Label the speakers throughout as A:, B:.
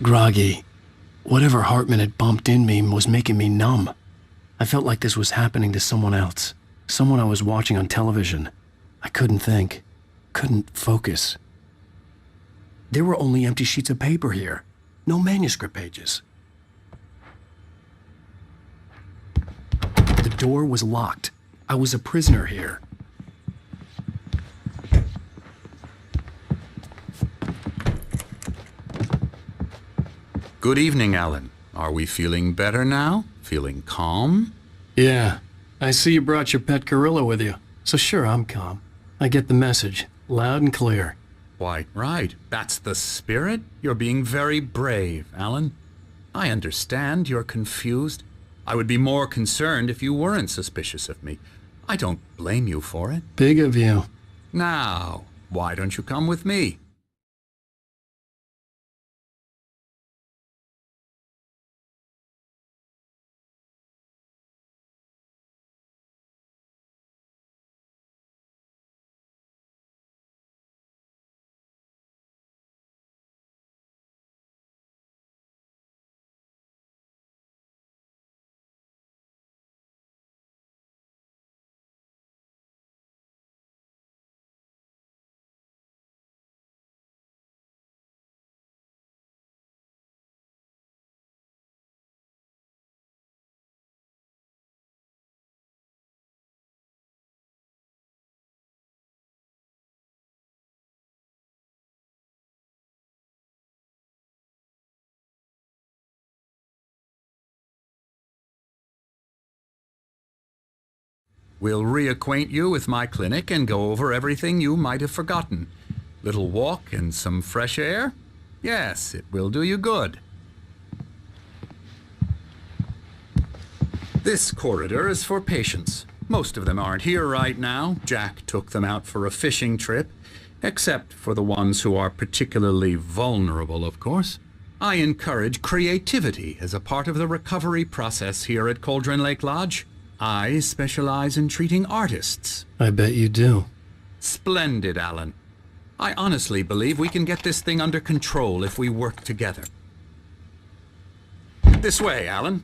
A: Groggy. Whatever Hartman had bumped in me was making me numb. I felt like this was happening to someone else. Someone I was watching on television. I couldn't think. Couldn't focus. There were only empty sheets of paper here. No manuscript pages. The door was locked. I was a prisoner here.
B: Good evening, Alan. Are we feeling better now? Feeling calm?
A: Yeah. I see you brought your pet gorilla with you. So sure, I'm calm. I get the message. Loud and clear.
B: Quite right. That's the spirit. You're being very brave, Alan. I understand you're confused. I would be more concerned if you weren't suspicious of me. I don't blame you for it.
A: Big of you.
B: Now, why don't you come with me? We'll reacquaint you with my clinic and go over everything you might have forgotten. Little walk and some fresh air? Yes, it will do you good. This corridor is for patients. Most of them aren't here right now. Jack took them out for a fishing trip, except for the ones who are particularly vulnerable, of course. I encourage creativity as a part of the recovery process here at Cauldron Lake Lodge. I specialize in treating artists.
A: I bet you do.
B: Splendid, Alan. I honestly believe we can get this thing under control if we work together. This way, Alan.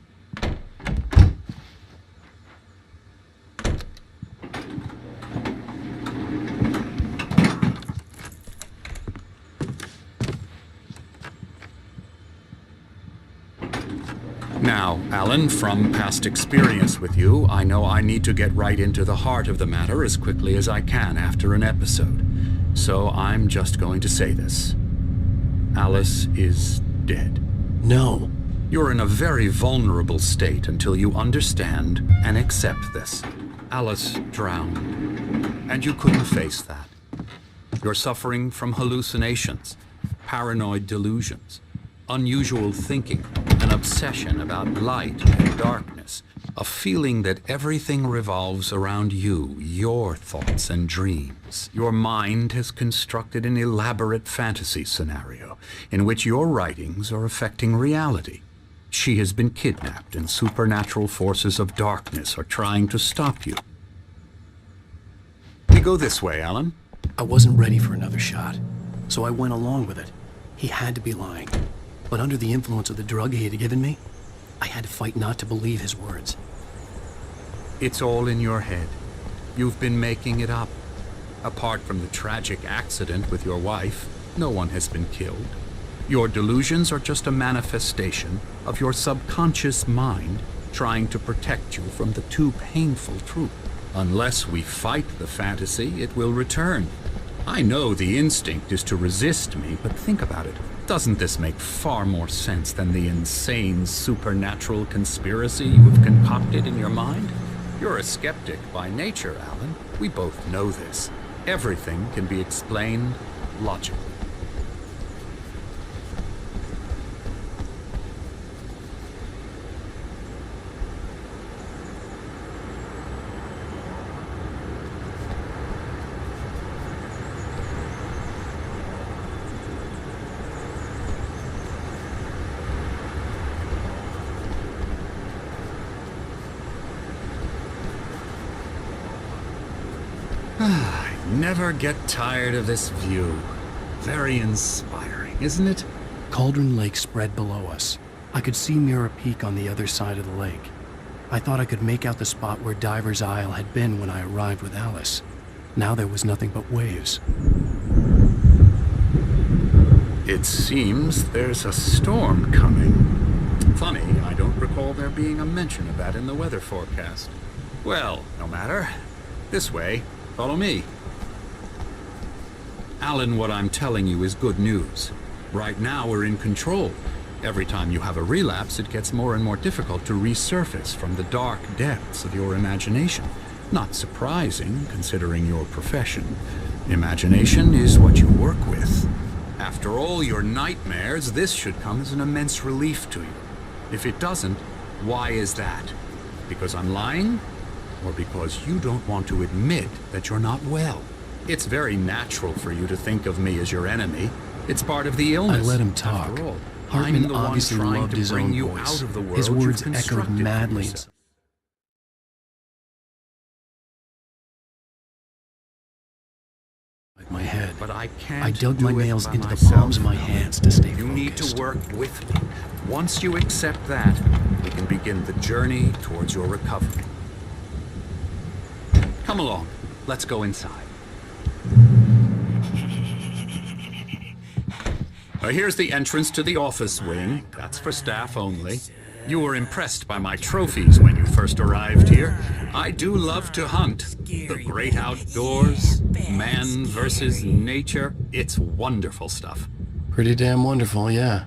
B: Now, Alan, from past experience with you, I know I need to get right into the heart of the matter as quickly as I can after an episode. So I'm just going to say this. Alice is dead.
A: No.
B: You're in a very vulnerable state until you understand and accept this. Alice drowned, and you couldn't face that. You're suffering from hallucinations, paranoid delusions, unusual thinking, an obsession about light and darkness, a feeling that everything revolves around you, your thoughts and dreams. Your mind has constructed an elaborate fantasy scenario in which your writings are affecting reality. She has been kidnapped and supernatural forces of darkness are trying to stop you. We go this way, Alan.
A: I wasn't ready for another shot, so I went along with it. He had to be lying. But under the influence of the drug he had given me, I had to fight not to believe his words.
B: It's all in your head. You've been making it up. Apart from the tragic accident with your wife, no one has been killed. Your delusions are just a manifestation of your subconscious mind trying to protect you from the too painful truth. Unless we fight the fantasy, it will return. I know the instinct is to resist me, but think about it. Doesn't this make far more sense than the insane supernatural conspiracy you have concocted in your mind? You're a skeptic by nature, Alan. We both know this. Everything can be explained logically. I never get tired of this view. Very inspiring, isn't it?
A: Cauldron Lake spread below us. I could see Mirror Peak on the other side of the lake. I thought I could make out the spot where Diver's Isle had been when I arrived with Alice. Now there was nothing but waves.
B: It seems there's a storm coming. Funny, I don't recall there being a mention of that in the weather forecast. Well, no matter. This way. Follow me. Alan, what I'm telling you is good news. Right now we're in control. Every time you have a relapse, it gets more and more difficult to resurface from the dark depths of your imagination. Not surprising, considering your profession. Imagination is what you work with. After all your nightmares, this should come as an immense relief to you. If it doesn't, why is that? Because I'm lying? Or because you don't want to admit that you're not well? It's very natural for you to think of me as your enemy. It's part of the illness.
A: I let him talk.
B: After all,
A: Hartman
B: I'm the one
A: obviously
B: trying
A: loved
B: to
A: his
B: bring
A: own
B: you
A: voice.
B: out of the world
A: His words
B: you've
A: echoed
B: constructed for
A: madly
B: yourself.
A: inside my head.
B: But I can't.
A: I dug
B: do
A: my
B: it
A: nails
B: by
A: into the
B: myself.
A: palms of my hands to stay
B: You need to
A: focused.
B: work with me. Once you accept that, we can begin the journey towards your recovery. Come along. Let's go inside. Here's the entrance to the office wing. That's for staff only. You were impressed by my trophies when you first arrived here. I do love to hunt. The great outdoors, man versus nature. It's wonderful stuff.
A: Pretty damn wonderful, yeah.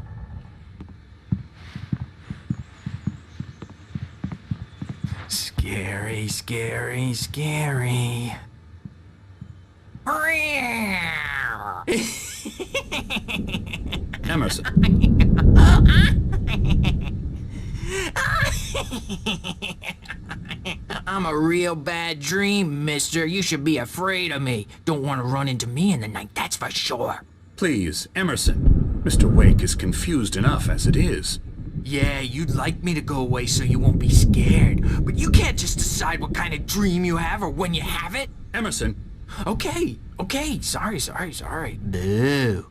C: Scary, scary, scary.
B: Emerson.
C: I'm a real bad dream, mister. You should be afraid of me. Don't want to run into me in the night, that's for sure.
B: Please, Emerson. Mr. Wake is confused enough as it is.
C: Yeah, you'd like me to go away so you won't be scared. But you can't just decide what kind of dream you have or when you have it.
B: Emerson.
C: Okay. Sorry. Boo.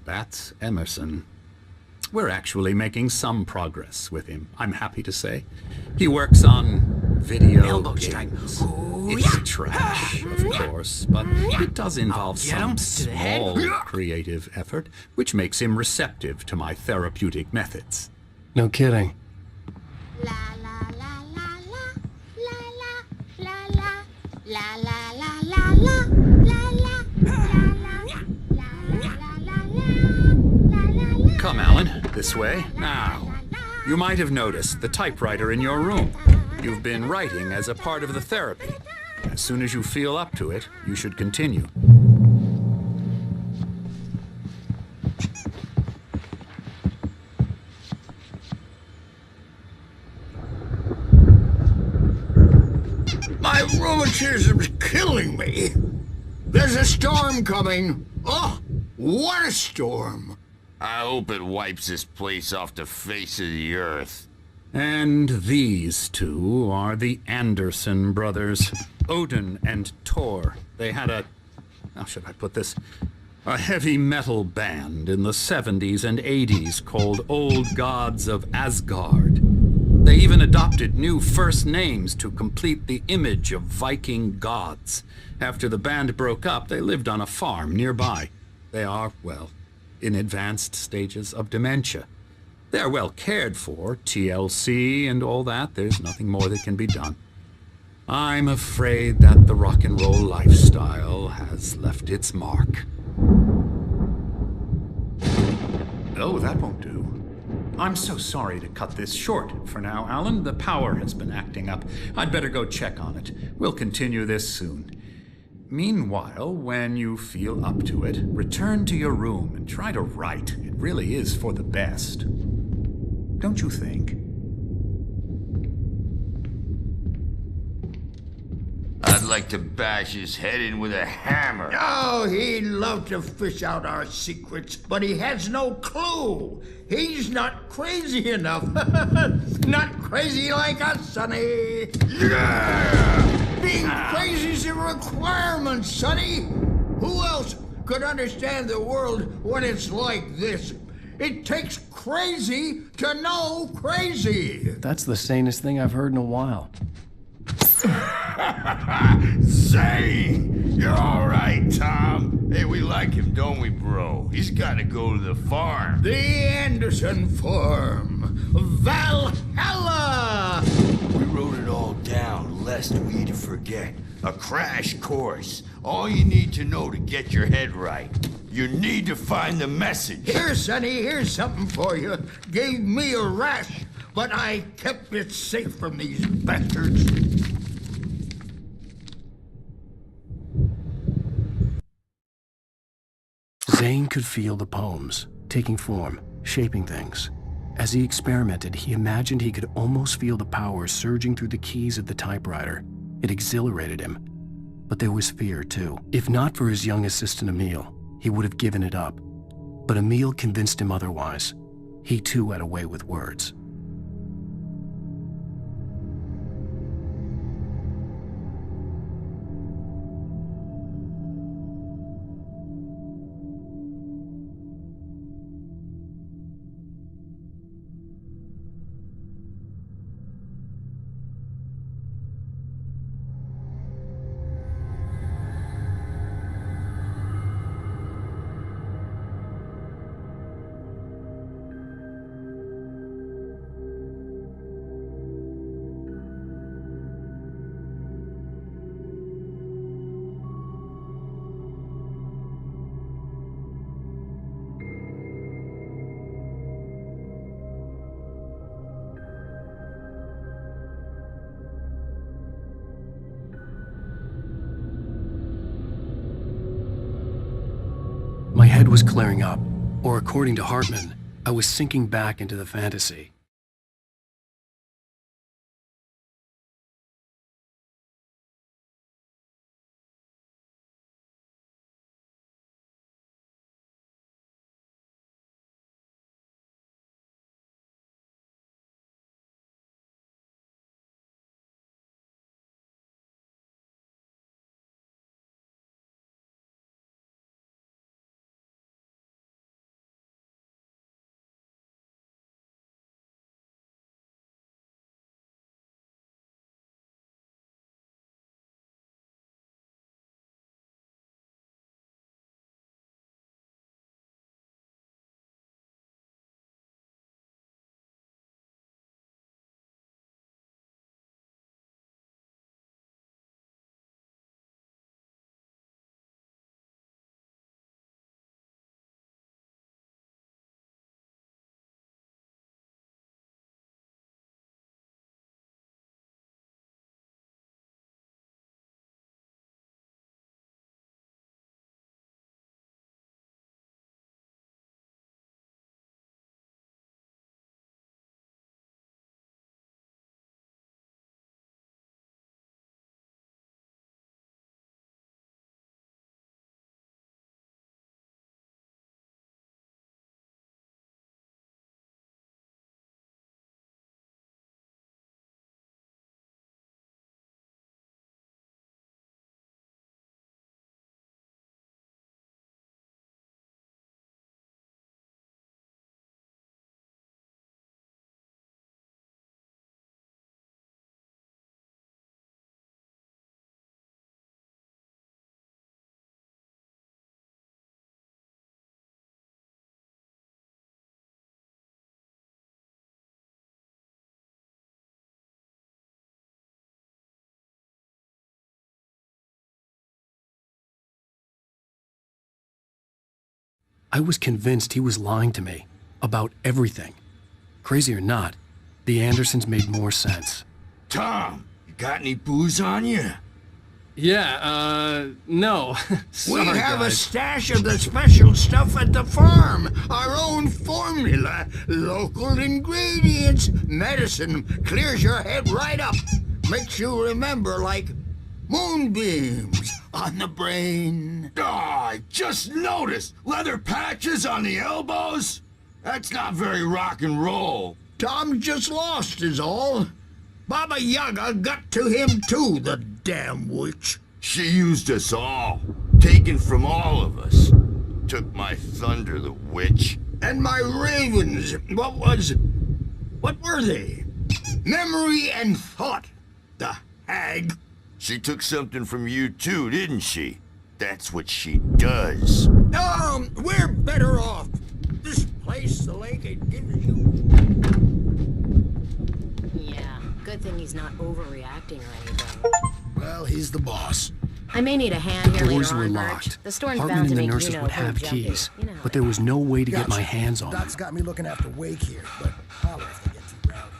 B: That's Emerson. We're actually making some progress with him, I'm happy to say. He works on video
C: Elbow strike.
B: games.
C: Ooh,
B: It's
C: yeah.
B: trash, of course, but it does involve
C: Get him
B: some
C: to the head.
B: small creative effort, which makes him receptive to my therapeutic methods.
A: No kidding.
D: La la la la la la la la la la la la la la la.
B: Come, Alan, this way. Now, you might have noticed the typewriter in your room. You've been writing as a part of the therapy. As soon as you feel up to it, you should continue.
E: My rheumatism's killing me. There's a storm coming. Oh, what a storm.
F: I hope it wipes this place off the face of the earth.
B: And these two are the Anderson brothers, Odin and Thor. They had how should I put this? A heavy metal band in the 70s and 80s called Old Gods of Asgard. They even adopted new first names to complete the image of Viking gods. After the band broke up, they lived on a farm nearby. They are, well, in advanced stages of dementia. They're well cared for, TLC and all that. There's nothing more that can be done. I'm afraid that the rock and roll lifestyle has left its mark. Oh, that won't do. I'm so sorry to cut this short for now, Alan. The power has been acting up. I'd better go check on it. We'll continue this soon. Meanwhile, when you feel up to it, return to your room and try to write. It really is for the best. Don't you think?
F: I'd like to bash his head in with a hammer.
E: Oh, he'd love to fish out our secrets, but he has no clue. He's not crazy enough. Not crazy like us, Sonny. Yeah! Being crazy's a requirement, Sonny. Who else could understand the world when it's like this? It takes crazy to know crazy.
A: That's the sanest thing I've heard in a while.
F: Zane! You're alright, Tom. Hey, we like him, don't we, bro? He's gotta go to the farm.
E: The Anderson Farm. Valhalla!
F: We wrote it all down, lest we'd forget. A crash course. All you need to know to get your head right. You need to find the message.
E: Here, Sonny, here's something for you. Gave me a rash, but I kept it safe from these bastards.
A: Zane could feel the poems, taking form, shaping things. As he experimented, he imagined he could almost feel the power surging through the keys of the typewriter. It exhilarated him. But there was fear, too. If not for his young assistant Emil, he would have given it up. But Emil convinced him otherwise. He too had a way with words. My head was clearing up, or according to Hartman, I was sinking back into the fantasy. I was convinced he was lying to me about everything. Crazy or not, the Andersons made more sense.
F: Tom, you got any booze on you?
A: Yeah, no. Sorry,
E: We have a
A: guys.
E: stash of the special stuff at the farm. Our own formula, local ingredients. Medicine clears your head right up. Makes you remember like moonbeams on the brain.
F: Oh, I just noticed. Leather patches on the elbows? That's not very rock and roll.
E: Tom just lost is all. Baba Yaga got to him too, the damn witch.
F: She used us all. Taken from all of us. Took my thunder, the witch.
E: And my ravens, what were they? Memory and thought, the hag.
F: She took something from you too, didn't she? That's what she does.
E: We're better off. This place, the lake, it gives you...
G: Yeah, good thing he's not overreacting or anything.
H: Well, he's the boss.
G: I may need a hand here
A: Doors
G: later
A: were
G: on,
A: locked.
G: Birch. The storm's
A: Hartman
G: bound to
A: and the
G: make
A: nurses
G: you know
A: would
G: who
A: have
G: jumpy.
A: keys,
G: You know how
A: but
G: it
A: there was no way to get
H: Gotcha.
A: my hands on them.
H: Doc's got me looking after Wake here, but holler if they get too rowdy.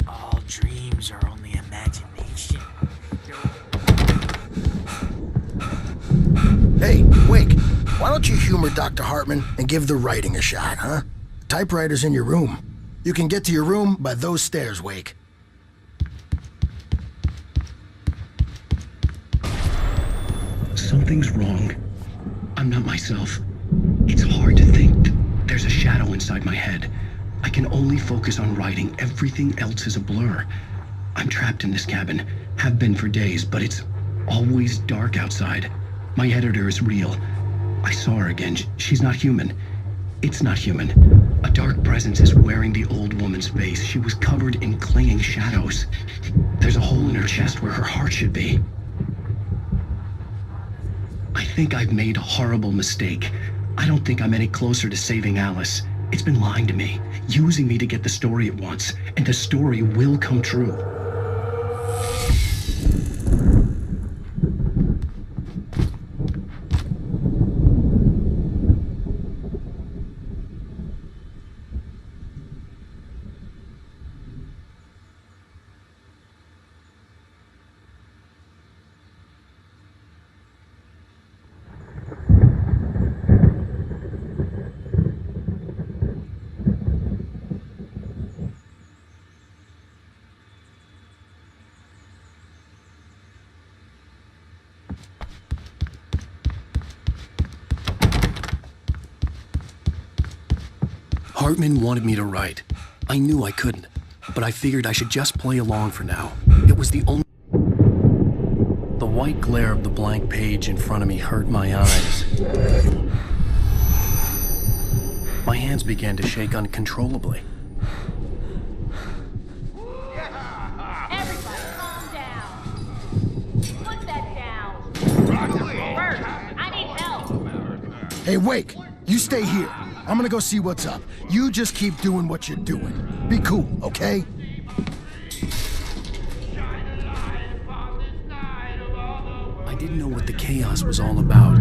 C: All dreams are only imagination.
H: Hey, Wake, why don't you humor Dr. Hartman and give the writing a shot, huh? The typewriter's in your room. You can get to your room by those stairs, Wake.
A: Something's wrong. I'm not myself. It's hard to think. There's a shadow inside my head. I can only focus on writing. Everything else is a blur. I'm trapped in this cabin. Have been for days, but it's always dark outside. My editor is real. I saw her again. She's not human. It's not human. A dark presence is wearing the old woman's face. She was covered in clinging shadows. There's a hole in her chest where her heart should be. I think I've made a horrible mistake. I don't think I'm any closer to saving Alice. It's been lying to me, using me to get the story it wants, and the story will come true. Hartman wanted me to write. I knew I couldn't, but I figured I should just play along for now. It was the only... The white glare of the blank page in front of me hurt my eyes. My hands began to shake uncontrollably.
I: Everybody, calm down. Put that down. Bert, I need help.
H: Hey, Wake, you stay here. I'm gonna go see what's up. You just keep doing what you're doing. Be cool, okay?
A: I didn't know what the chaos was all about,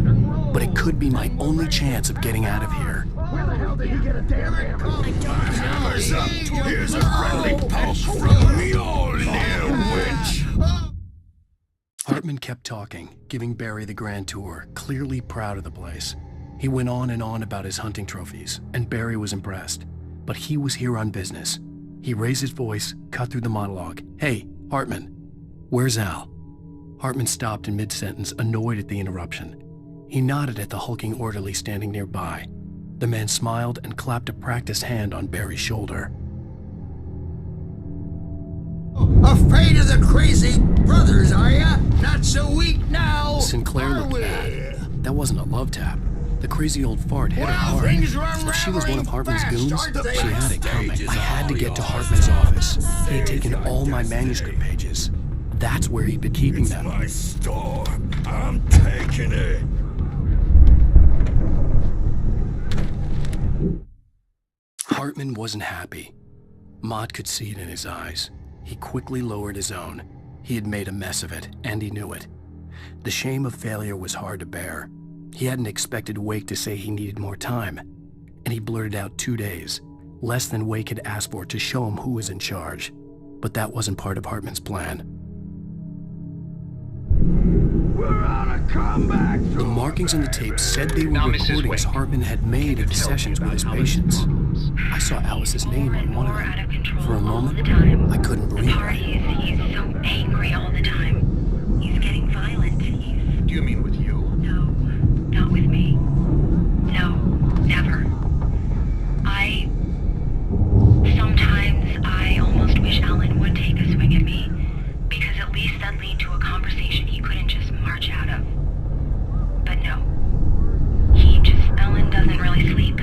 A: but it could be my only chance of getting out of here.
H: Where the hell did he get a damn hammer?
F: Hammer's up. Here's a friendly poke from Mjolnir, witch.
A: Hartman kept talking, giving Barry the grand tour, clearly proud of the place. He went on and on about his hunting trophies, and Barry was impressed. But he was here on business. He raised his voice, cut through the monologue. Hey, Hartman, where's Al? Hartman stopped in mid-sentence, annoyed at the interruption. He nodded at the hulking orderly standing nearby. The man smiled and clapped a practiced hand on Barry's shoulder.
E: Afraid of the crazy brothers, are ya? Not so weak now,
A: Sinclair
E: are
A: looked
E: we?
A: bad. That wasn't a love tap. The crazy old fart hit her
E: Well,
A: hard.
E: things are
A: If she was one of Hartman's
E: unraveling
A: goons,
E: fast, aren't they?
A: she had it coming.
F: Stage is
A: I had to
F: all
A: get to
F: yours.
A: Hartman's office. He had taken all my manuscript pages. That's where he'd been keeping them.
F: My store. I'm taking it.
A: Hartman wasn't happy. Mott could see it in his eyes. He quickly lowered his own. He had made a mess of it, and he knew it. The shame of failure was hard to bear. He hadn't expected Wake to say he needed more time, and he blurted out 2 days, less than Wake had asked for to show him who was in charge. But that wasn't part of Hartman's plan.
F: We're on a comeback.
A: The markings on the tape said they were
B: Now, Mrs.
A: recordings
B: Wake,
A: Hartman had made of sessions with his patients. I saw Alice's name on one of
J: More out of
A: them.
J: control
A: For a
J: all
A: moment,
J: the time.
A: I couldn't
J: The
A: breathe.
J: part is he's so angry all the time. He's getting violent.
B: Do you mean with you?
J: No, not with me. No, never. Sometimes I almost wish Alan would take a swing at me, because at least that'd lead to a conversation he couldn't just march out of. But no. Alan doesn't really sleep.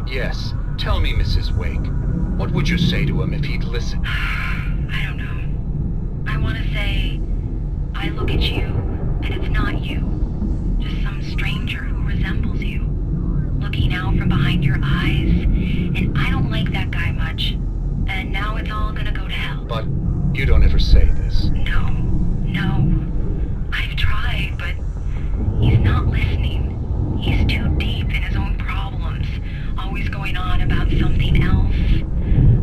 B: Yes. Tell me, Mrs. Wake. What would you say to him if he'd listen?
J: I don't know. I want to say, I look at you, and it's not you. Just some stranger who resembles you. Looking out from behind your eyes, and I don't like that guy much. And now it's all gonna go to hell.
B: But you don't ever say this.
J: No. I've tried, but he's not listening. He's too deep in his own problems, always going on about something else.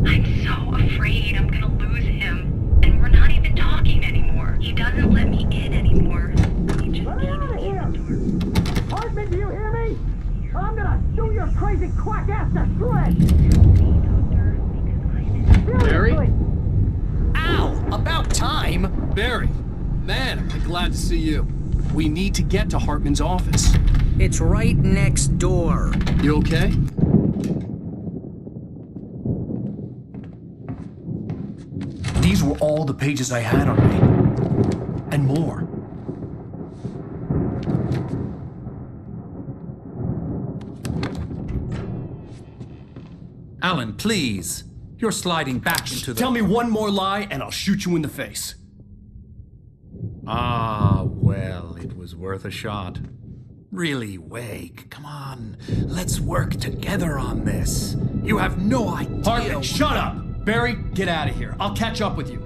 J: I'm so afraid I'm gonna lose him, and we're not even talking anymore. He doesn't let me in anymore. He just
K: Let me out of here! Hartman, do you hear me? I'm gonna shoot your crazy quack ass to shreds!
A: Barry?
K: Seriously!
A: Ow! About time! Barry, man, am I glad to see you. We need to get to Hartman's office.
C: It's right next door.
A: You okay? These were all the pages I had on me. And more.
B: Alan, please. You're sliding back into the...
A: Tell me one more lie and I'll shoot you in the face.
B: Ah, well, it was worth a shot. Really, Wake, come on. Let's work together on this. You have no idea...
A: Hartman, shut up! Barry, get out of here. I'll catch up with you.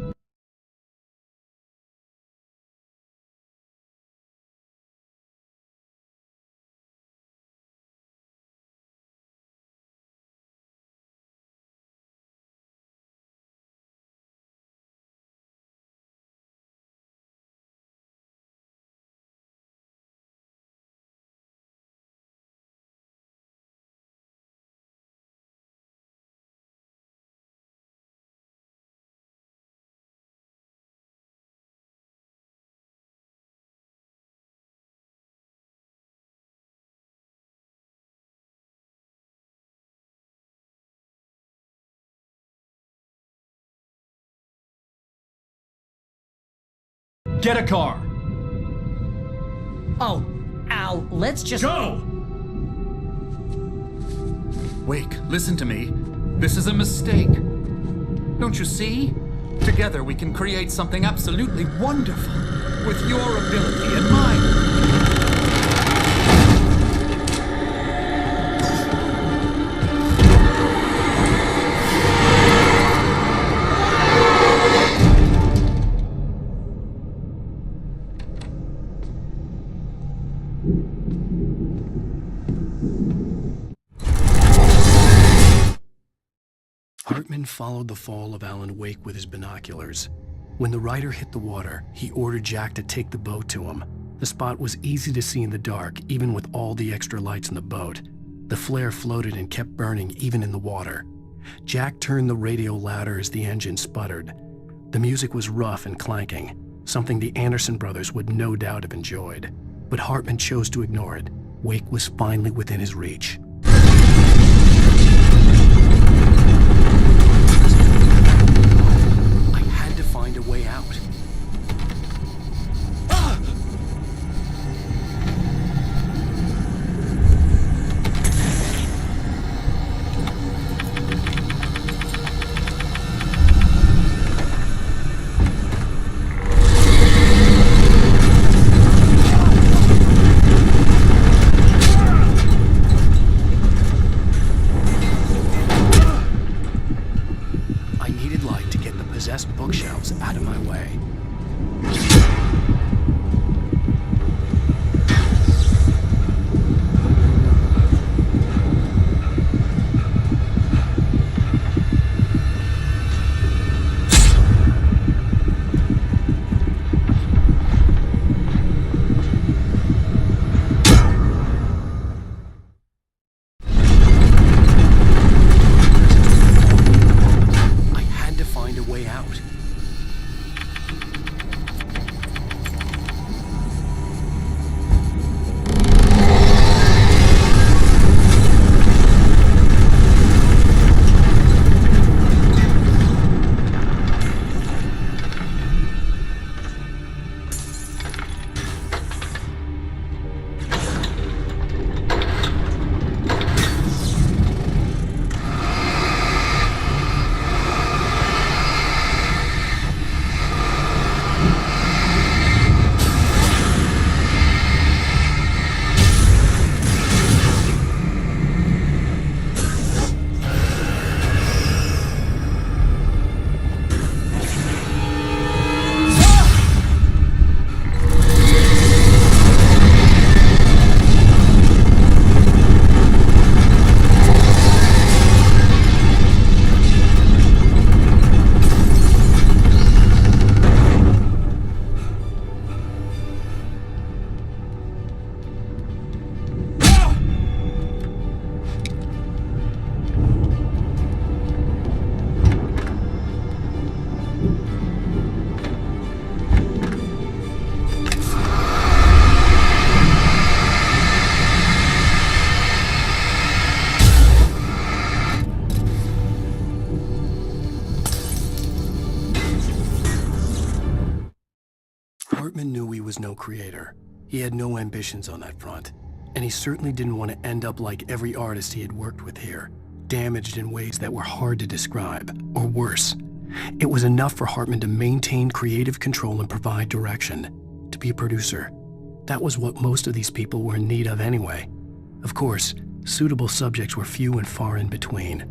A: Get a car.
L: Oh, Al, let's just...
A: Go!
B: Wake, listen to me. This is a mistake. Don't you see? Together we can create something absolutely wonderful. With your ability and mine.
A: Hartman followed the fall of Alan Wake with his binoculars. When the rider hit the water, he ordered Jack to take the boat to him. The spot was easy to see in the dark, even with all the extra lights in the boat. The flare floated and kept burning even in the water. Jack turned the radio louder as the engine sputtered. The music was rough and clanking, something the Anderson brothers would no doubt have enjoyed. But Hartman chose to ignore it. Wake was finally within his reach. Find a way out. creator. He had no ambitions on that front, and he certainly didn't want to end up like every artist he had worked with here, damaged in ways that were hard to describe, or worse. It was enough for Hartman to maintain creative control and provide direction, to be a producer. That was what most of these people were in need of anyway. Of course, suitable subjects were few and far in between.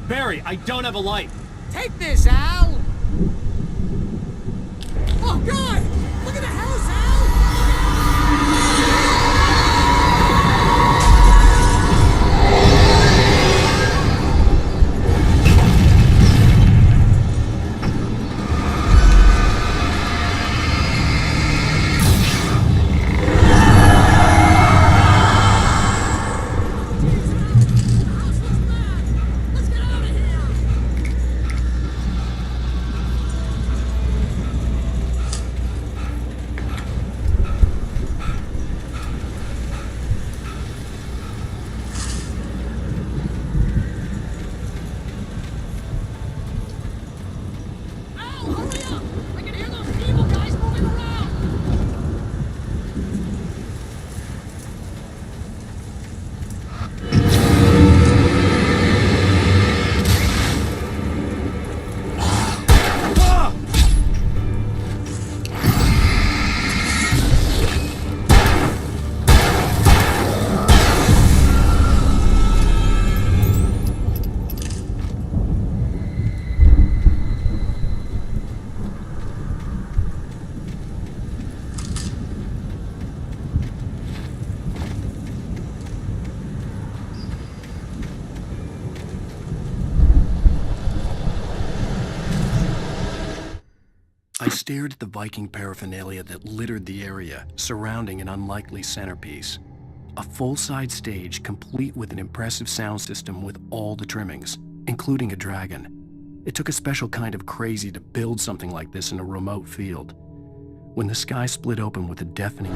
M: Barry, I don't have a light.
K: Take this, Al! Oh, God! Look at the house, Al!
A: I stared at the Viking paraphernalia that littered the area, surrounding an unlikely centerpiece. A full-size stage complete with an impressive sound system with all the trimmings, including a dragon. It took a special kind of crazy to build something like this in a remote field. When the sky split open with a deafening...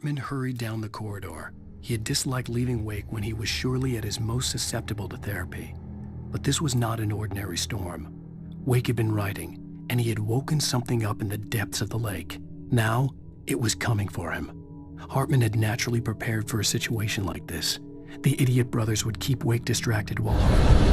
A: Hartman hurried down the corridor. He had disliked leaving Wake when he was surely at his most susceptible to therapy. But this was not an ordinary storm. Wake had been writing, and he had woken something up in the depths of the lake. Now, it was coming for him. Hartman had naturally prepared for a situation like this. The idiot brothers would keep Wake distracted while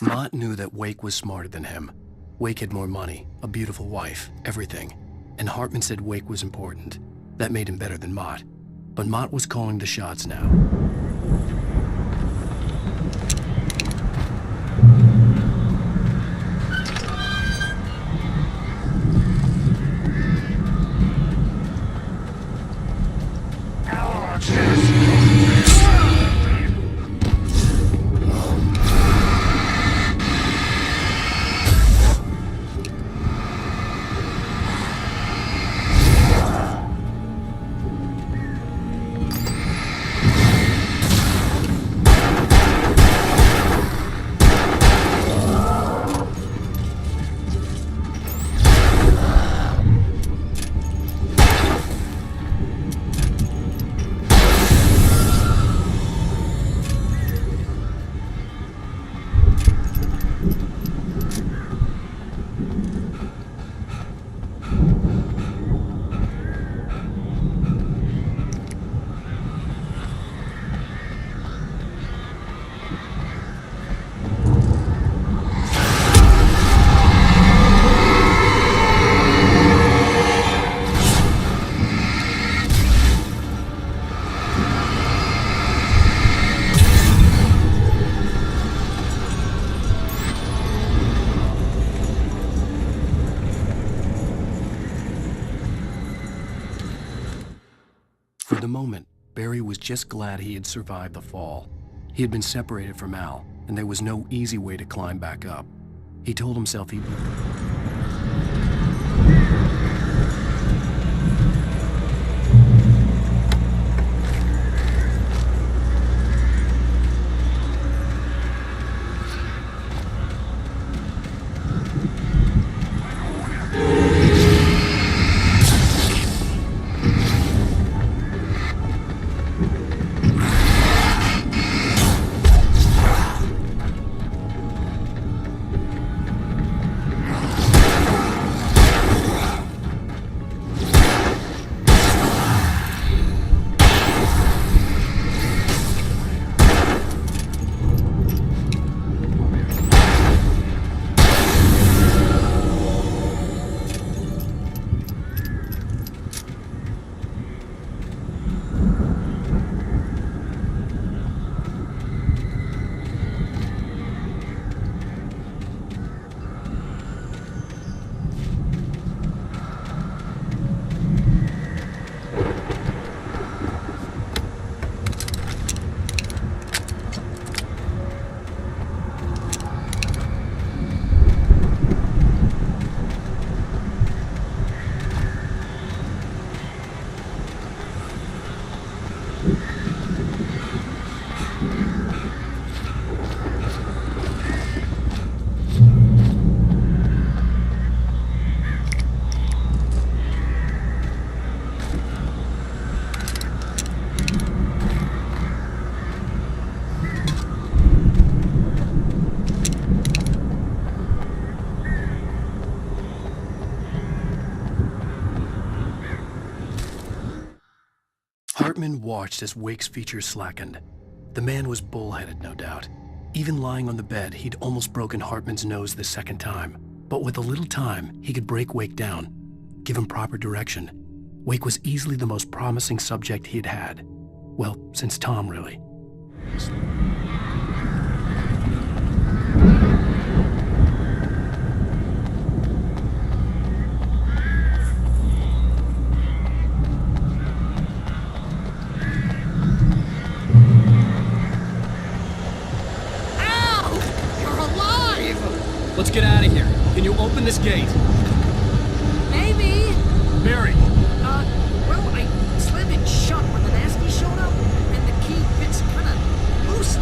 A: Mott knew that Wake was smarter than him. Wake had more money, a beautiful wife, everything. And Hartman said Wake was important. That made him better than Mott. But Mott was calling the shots now. For the moment, Barry was just glad he had survived the fall. He had been separated from Al, and there was no easy way to climb back up. He told himself he... Hartman watched as Wake's features slackened. The man was bullheaded, no doubt. Even lying on the bed, he'd almost broken Hartman's nose the second time. But with a little time, he could break Wake down, give him proper direction. Wake was easily the most promising subject he'd had. Well, since Tom, really.
M: Let's get out of here. Can you open this gate?
L: Maybe.
M: Barry!
L: Well, I slammed it shut when the nasty showed up, and the key fits kinda loose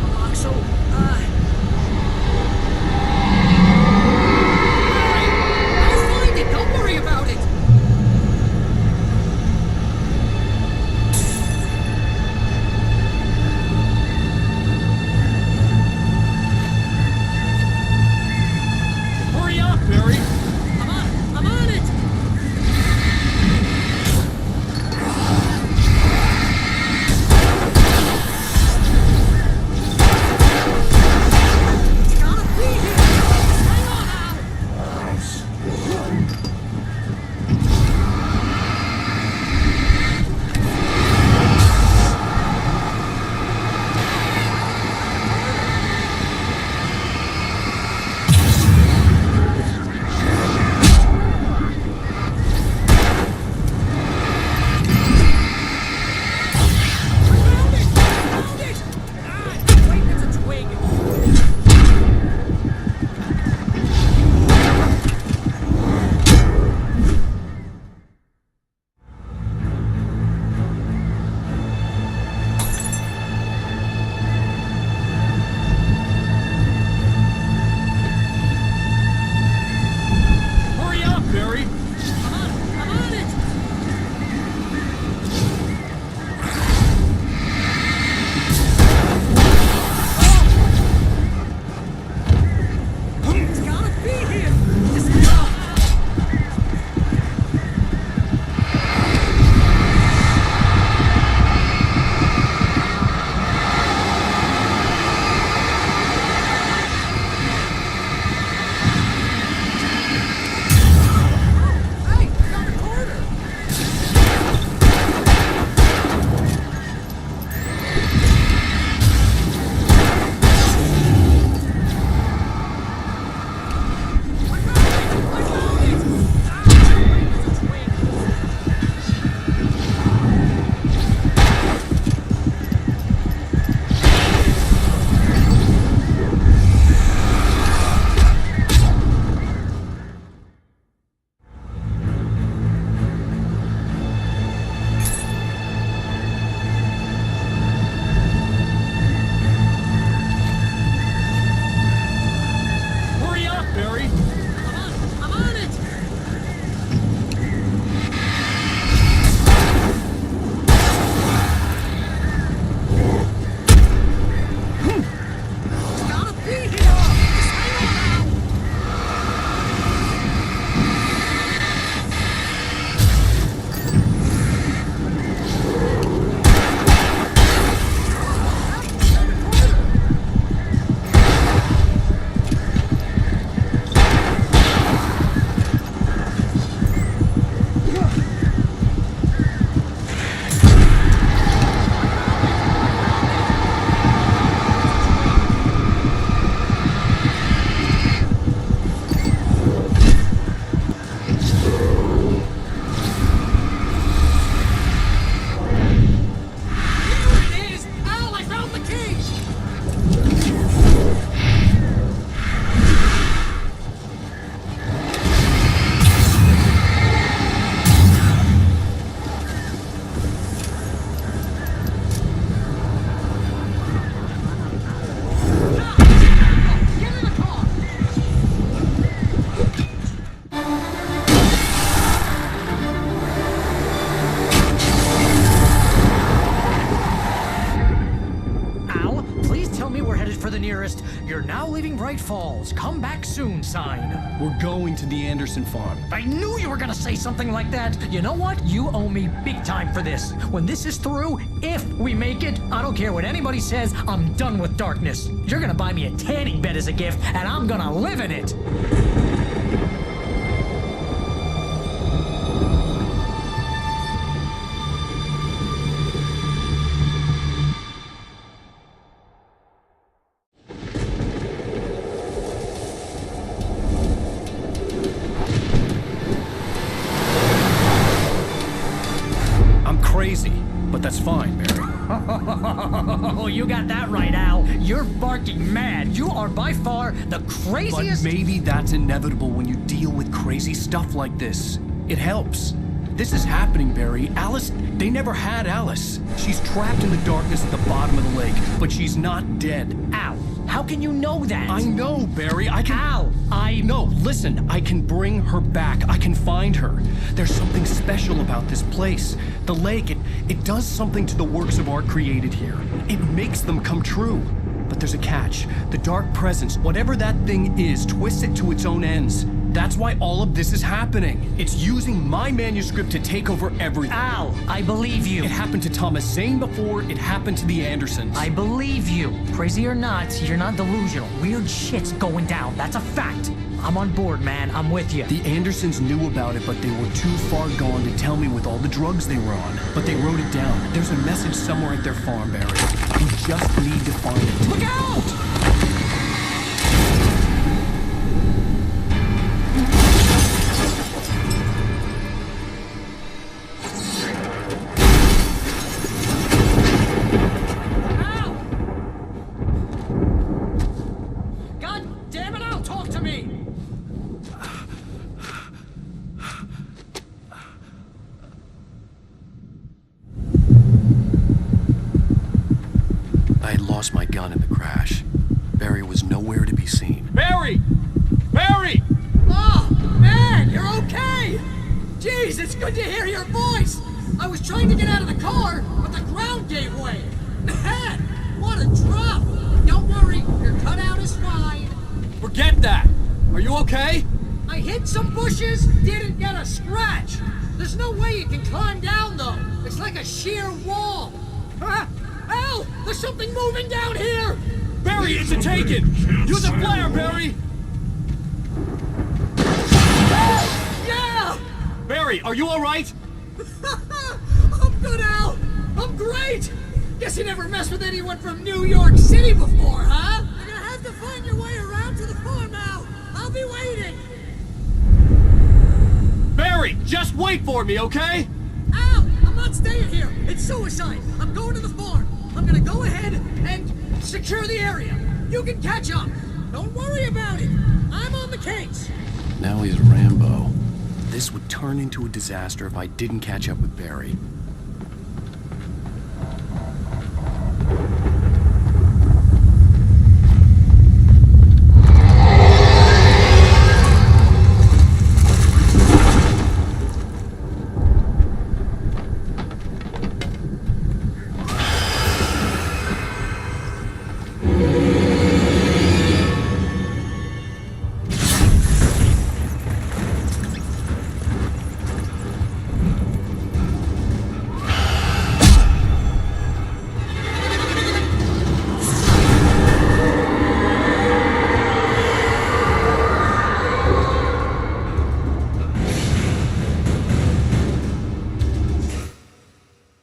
K: nearest "You're now leaving Bright Falls. Come back soon" sign.
A: We're going to the Anderson farm.
K: I knew you were gonna say something like that. You know what? You owe me big time for this. When this is through, if we make it, I don't care what anybody says, I'm done with darkness. You're gonna buy me a tanning bed as a gift, and I'm gonna live in it.
A: Crazy, but that's fine, Barry.
K: Oh, you got that right, Al. You're barking mad. You are by far the craziest.
A: But maybe that's inevitable when you deal with crazy stuff like this. It helps. This is happening, Barry. Alice, they never had Alice. She's trapped in the darkness at the bottom of the lake, but she's not dead.
K: Al, how can you know that?
A: I know, Barry. I can...
K: Al,
A: No, listen. I can bring her back. I can find her. There's something special about this place. The lake, it does something to the works of art created here. It makes them come true. But there's a catch. The dark presence, whatever that thing is, twists it to its own ends. That's why all of this is happening. It's using my manuscript to take over everything.
K: Al, I believe you.
A: It happened to Thomas Zane before, it happened to the Andersons.
K: I believe you. Crazy or not, you're not delusional. Weird shit's going down. That's a fact. I'm on board, man. I'm with you.
A: The Andersons knew about it, but they were too far gone to tell me with all the drugs they were on. But they wrote it down. There's a message somewhere at their farm, Barry. You just need to find it.
K: Look out!
A: My gun in the crash. Barry was nowhere to be seen.
M: Barry! Barry!
K: Oh, man, you're okay! Jeez, it's good to hear your voice! I was trying to get out of the car, but the ground gave way. Man, what a drop! Don't worry, your cutout is fine.
M: Forget that! Are you okay?
K: I hit some bushes, didn't get a scratch. There's no way you can climb down, though. It's like a sheer wall. Huh? Al! There's something moving down here!
M: Barry, it's a taken! Use a flare, Barry!
K: Yeah!
M: Barry, are you alright?
K: I'm good, Al! I'm great! Guess you never messed with anyone from New York City before, huh? You're gonna have to find your way around to the farm now! I'll be waiting!
M: Barry, just wait for me, okay?
K: Al! I'm not staying here! It's suicide! I'm going to the farm! I'm gonna go ahead and secure the area. You can catch up. Don't worry about it. I'm on the case.
A: Now he's Rambo. This would turn into a disaster if I didn't catch up with Barry.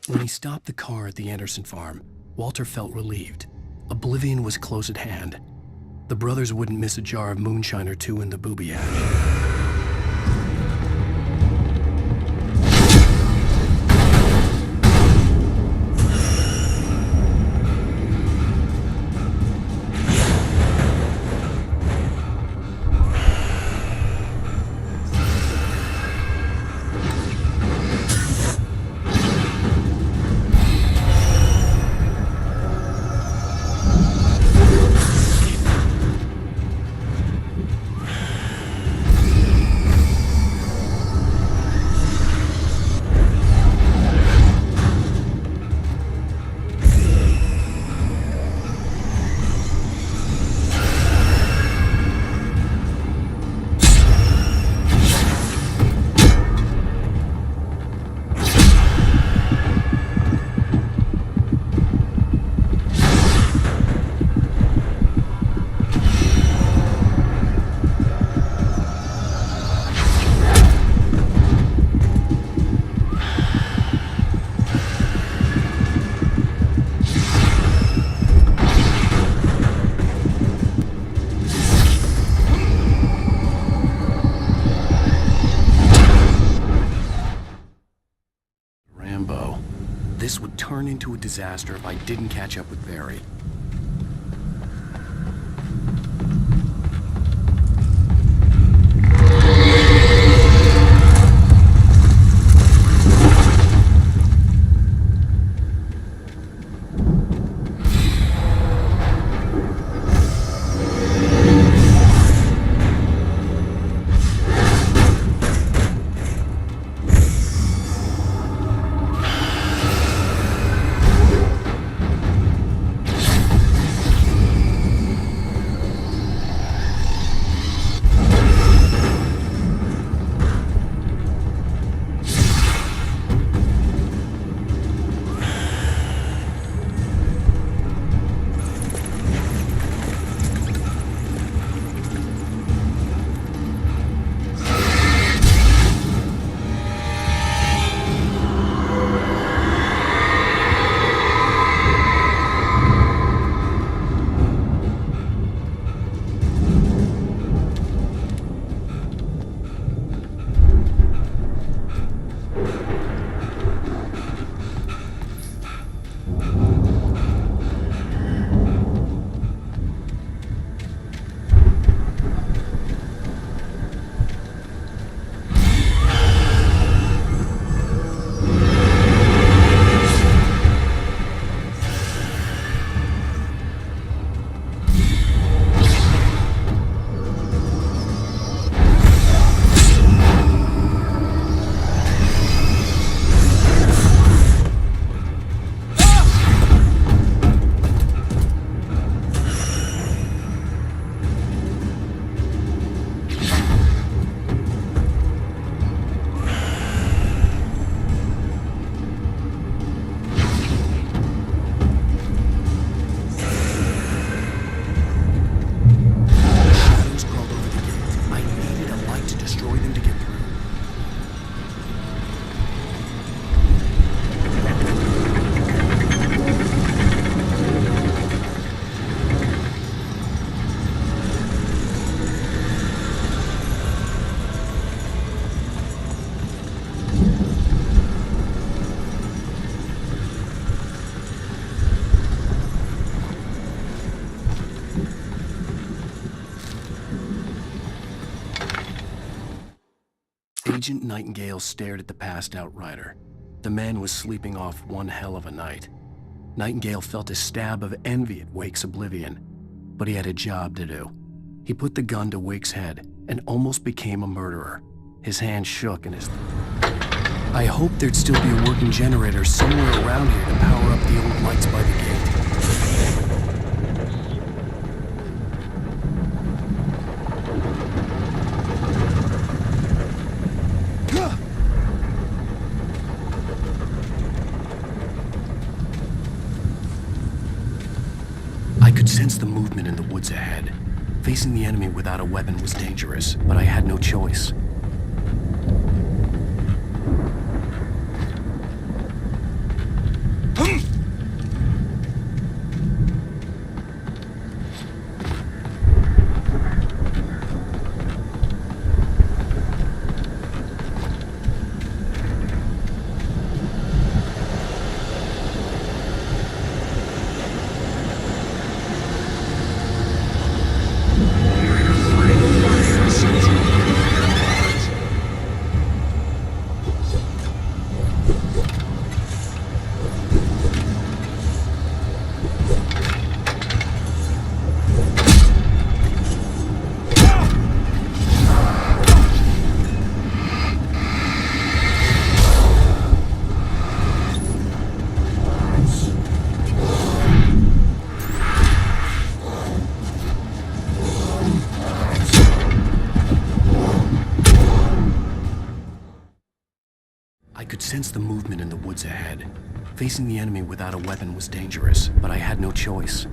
A: When he stopped the car at the Anderson farm, Walter felt relieved. Oblivion was close at hand. The brothers wouldn't miss a jar of moonshine or two in the booby hatch. limbo. This would turn into a disaster if I didn't catch up with Barry. Agent Nightingale stared at the passed-out rider. The man was sleeping off one hell of a night. Nightingale felt a stab of envy at Wake's oblivion, but he had a job to do. He put the gun to Wake's head and almost became a murderer. His hand shook and his... I hoped there'd still be a working generator somewhere around here to power up the old lights by the gate. I could sense the movement in the woods ahead. Facing the enemy without a weapon was dangerous, but I had no choice. I could sense the movement in the woods ahead. Facing the enemy without a weapon was dangerous, but I had no choice.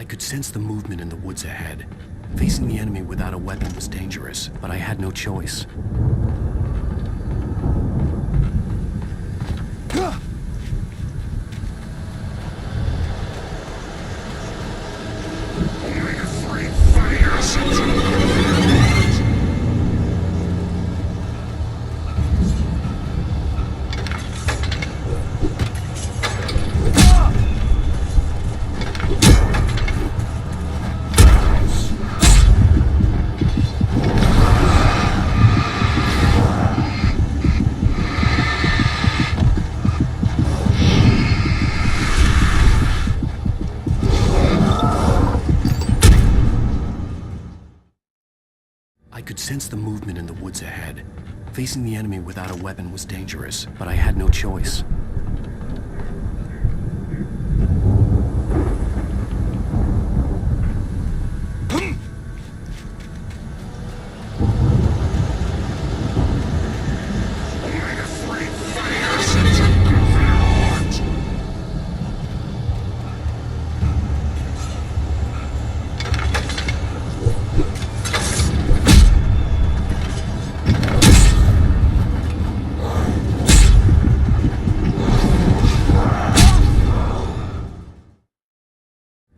A: I could sense the movement in the woods ahead. Facing the enemy without a weapon was dangerous, but I had no choice. I could sense the movement in the woods ahead. Facing the enemy without a weapon was dangerous, but I had no choice.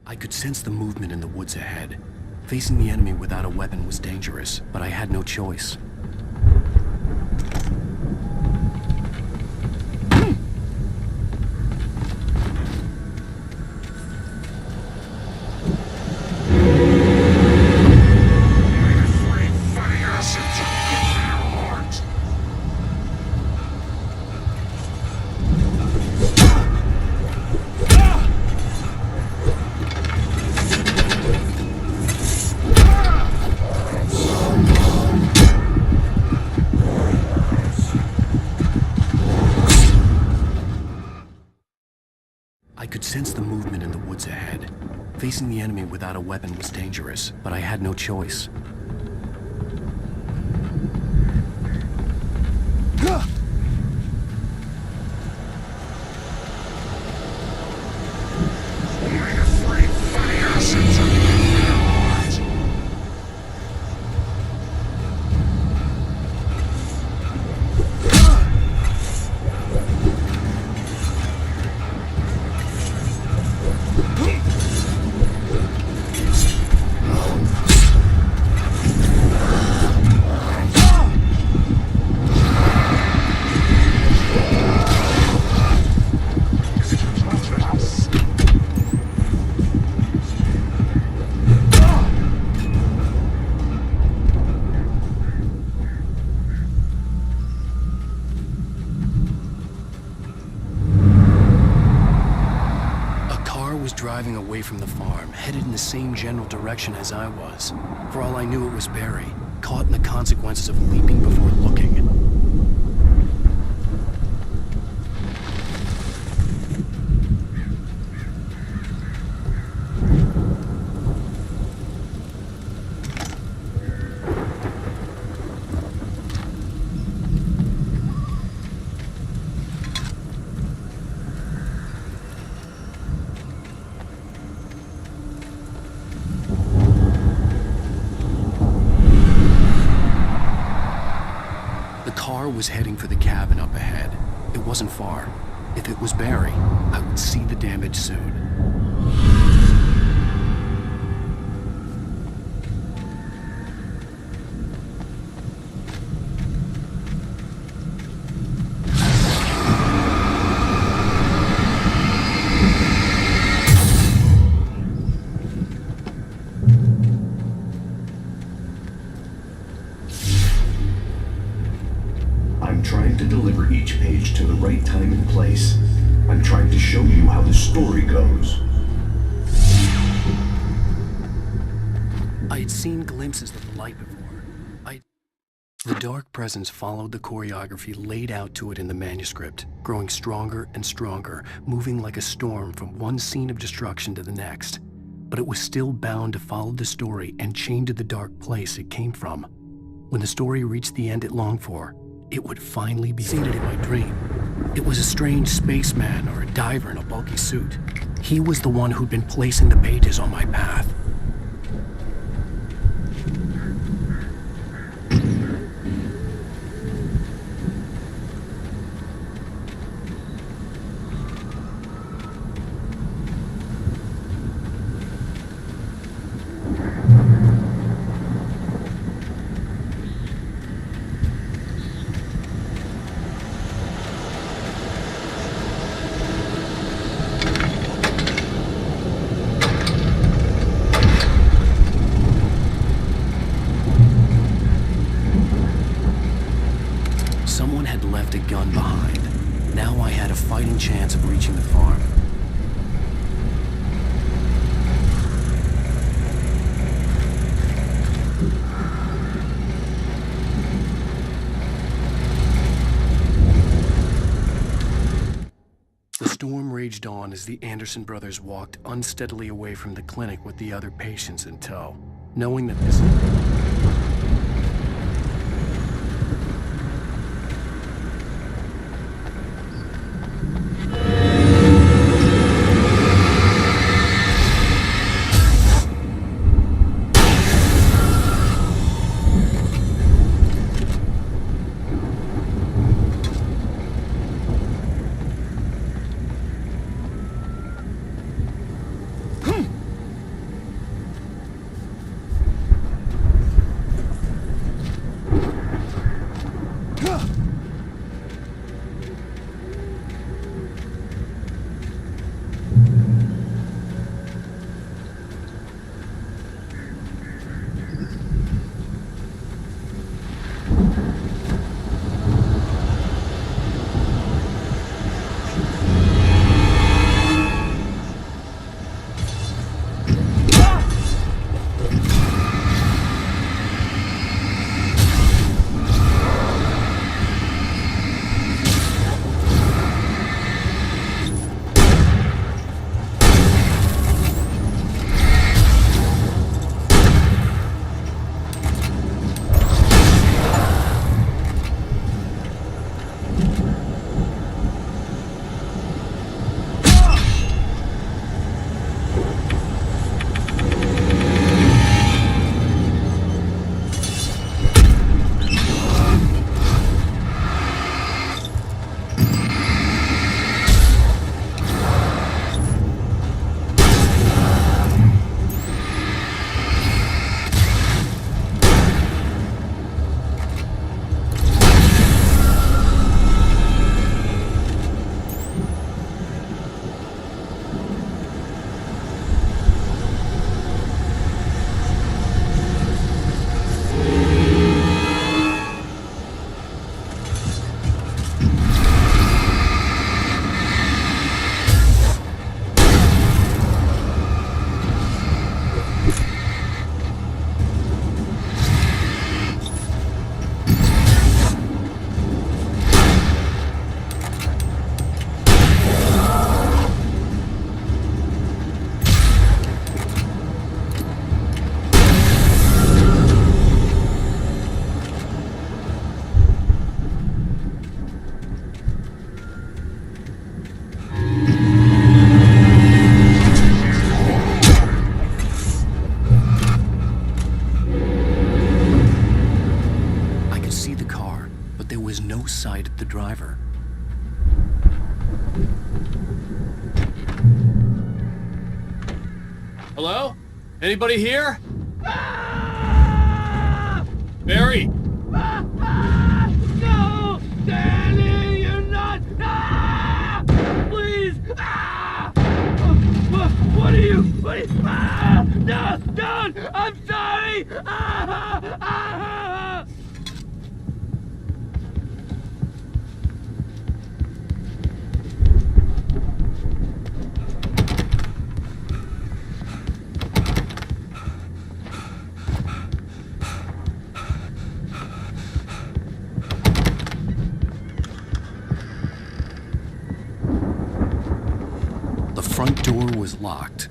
A: I could sense the movement in the woods ahead. Facing the enemy without a weapon was dangerous, but I had no choice. I could sense the movement in the woods ahead. Facing the enemy without a weapon was dangerous, but I had no choice. Driving away from the farm, headed in the same general direction as I was. For all I knew, it was Barry, caught in the consequences of leaping before looking. Was heading for the cabin up ahead. It wasn't far. If it was Barry, I would see the damage soon.
N: Trying to deliver each page to the right time and place. I'm trying to show you how the story goes.
A: I had seen glimpses of the light before. The dark presence followed the choreography laid out to it in the manuscript, growing stronger and stronger, moving like a storm from one scene of destruction to the next. But it was still bound to follow the story and chained to the dark place it came from. When the story reached the end it longed for, it would finally be seated in my dream. It was a strange spaceman or a diver in a bulky suit. He was the one who'd been placing the pages on my path. Someone had left a gun behind. Now I had a fighting chance of reaching the farm. The storm raged on as the Anderson brothers walked unsteadily away from the clinic with the other patients in tow, knowing that this... sight of the driver.
M: Hello? Anybody here? Barry!
K: No! Danny, you're not! Please! What are you? No! Don't! I'm sorry!
A: The front door was locked.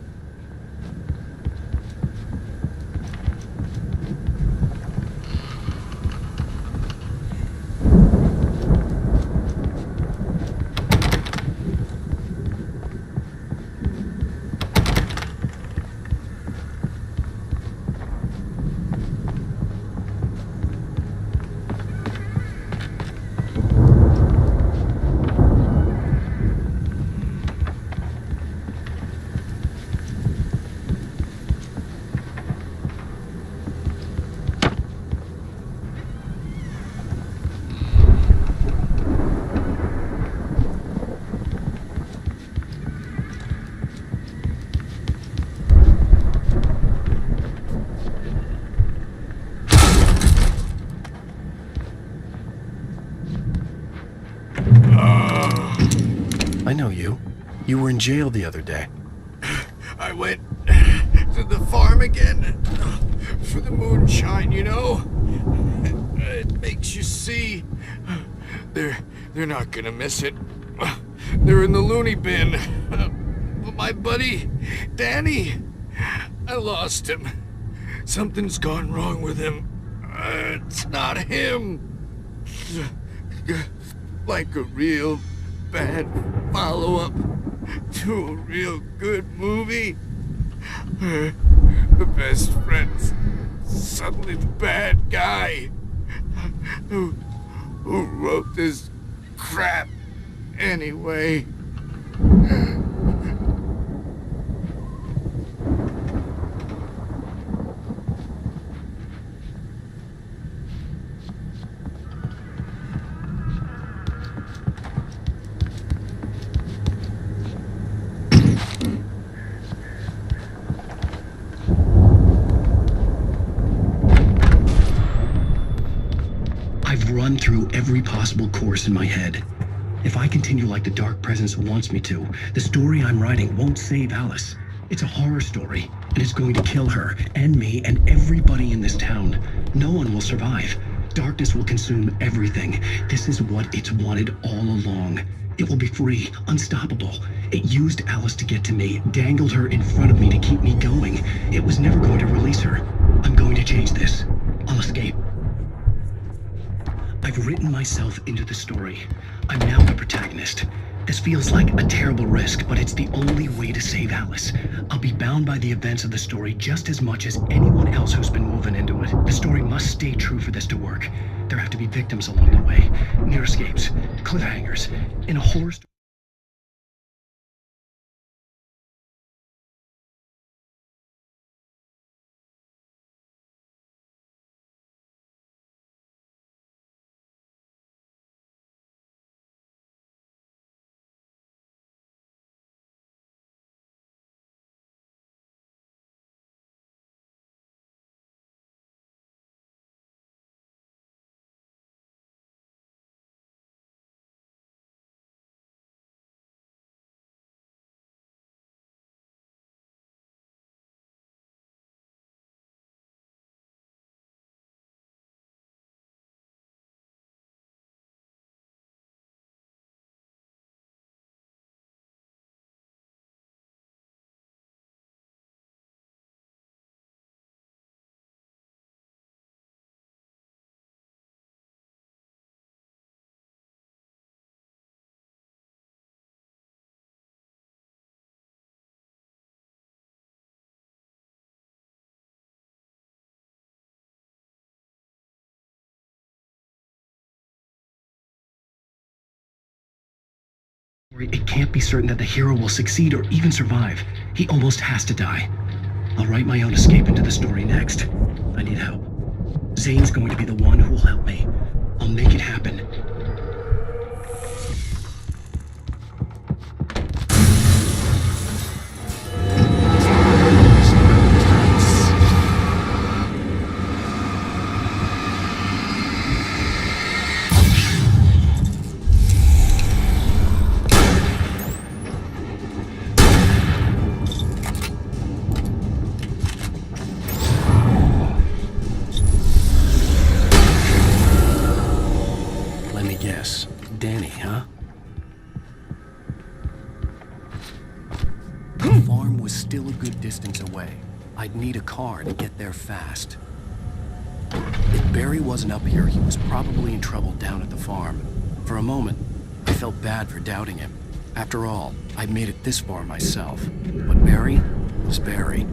A: know you. You were in jail the other day.
F: I went to the farm again for the moonshine, you know? It makes you see. They're not gonna miss it. They're in the loony bin. But my buddy, Danny, I lost him. Something's gone wrong with him. It's not him. Like a real bad follow-up to a real good movie. The best friend's suddenly the bad guy. Who wrote this crap anyway?
A: I've run through every possible course in my head. If I continue like the Dark Presence wants me to, the story I'm writing won't save Alice. It's a horror story, and it's going to kill her, and me, and everybody in this town. No one will survive. Darkness will consume everything. This is what it's wanted all along. It will be free, unstoppable. It used Alice to get to me, dangled her in front of me to keep me going. It was never going to release her. I'm going to change this. I'll escape. I've written myself into the story. I'm now the protagonist. This feels like a terrible risk, but it's the only way to save Alice. I'll be bound by the events of the story just as much as anyone else who's been woven into it. The story must stay true for this to work. There have to be victims along the way, near escapes, cliffhangers. In a horror story. It can't be certain that the hero will succeed or even survive. He almost has to die. I'll write my own escape into the story next. I need help. Zane's going to be the one who will help me. I'll make it happen. Yes, Danny, huh? The farm was still a good distance away. I'd need a car to get there fast. If Barry wasn't up here, he was probably in trouble down at the farm. For a moment, I felt bad for doubting him. After all, I'd made it this far myself. But Barry was Barry.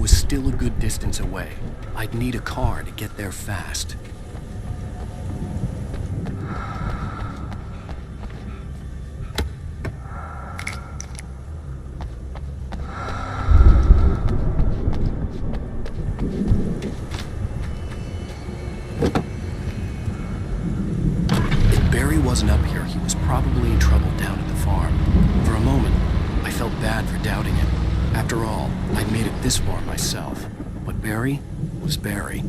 A: was still a good distance away. I'd need a car to get there fast. If Barry wasn't up here, he was probably in trouble down at the farm. For a moment, I felt bad for doubting him. After all, I'd made it this far myself. But Barry was Barry.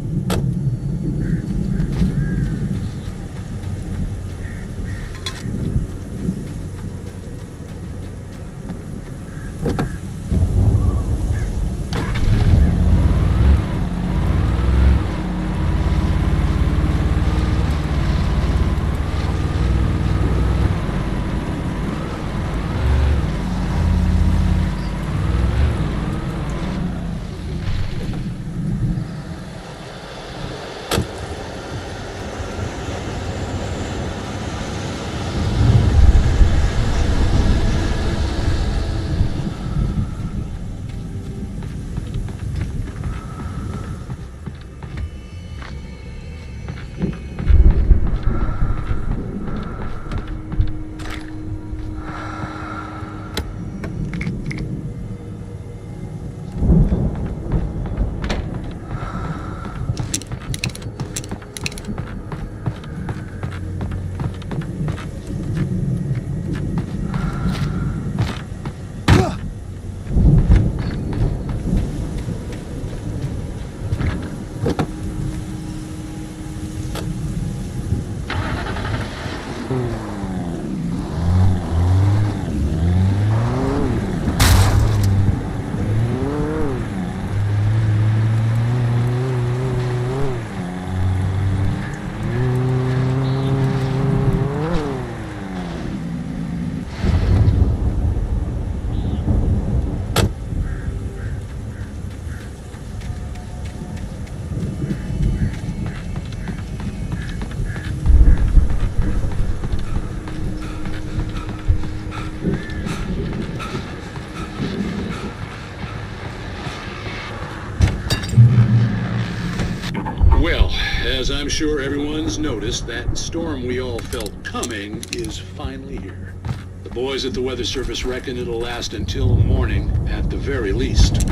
O: Well, as I'm sure everyone's noticed, that storm we all felt coming is finally here. The boys at the Weather Service reckon it'll last until morning at the very least.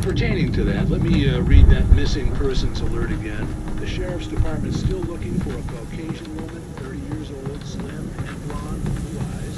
O: Pertaining to that, let me read that missing persons alert again. The Sheriff's Department's still looking for a Caucasian woman, 30 years old, slim and blonde, blue eyes.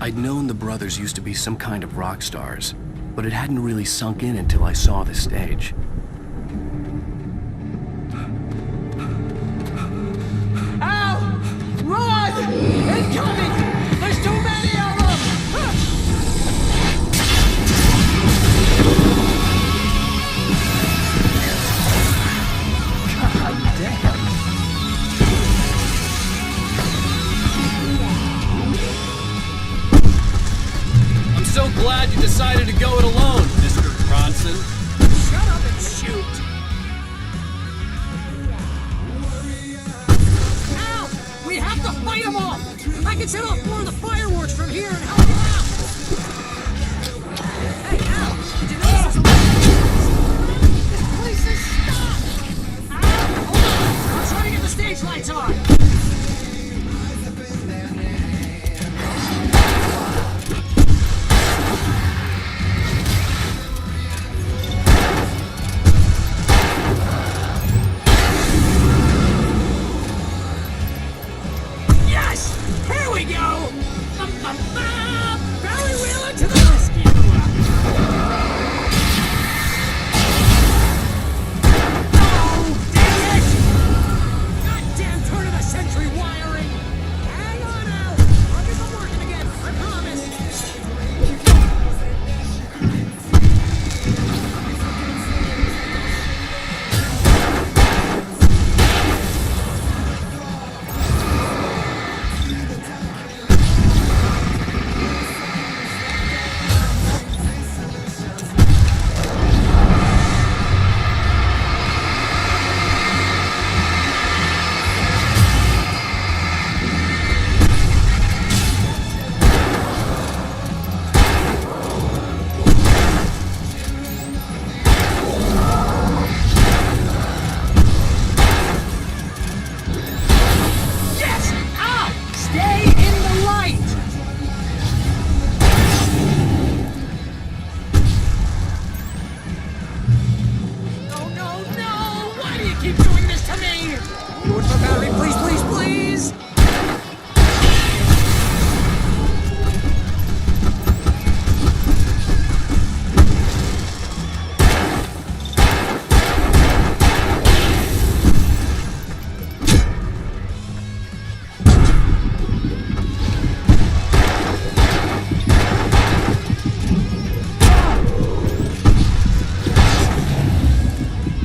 A: I'd known the brothers used to be some kind of rock stars, but it hadn't really sunk in until I saw the stage.
K: Al! Run! Incoming! There's too many of them! God damn!
M: I'm so glad you decided to go it alone, Mr. Bronson.
K: Shut up and shoot! Al! We have to fight them all! I can set off more of the fireworks from here and help you out! Hey, Al! Did you notice this place is stopped! Al! Hold on! I'm trying to get the stage lights on! Yes! Here we go! Barry Wheeler to the rescue! Oh, dang it! Goddamn turn of the century wiring! Hang on, Al! I'll get them working again, I promise! Yes! Al! Stay in the light! No, no, no! Why do you keep doing this to me? Do it for Barry, please, please, please!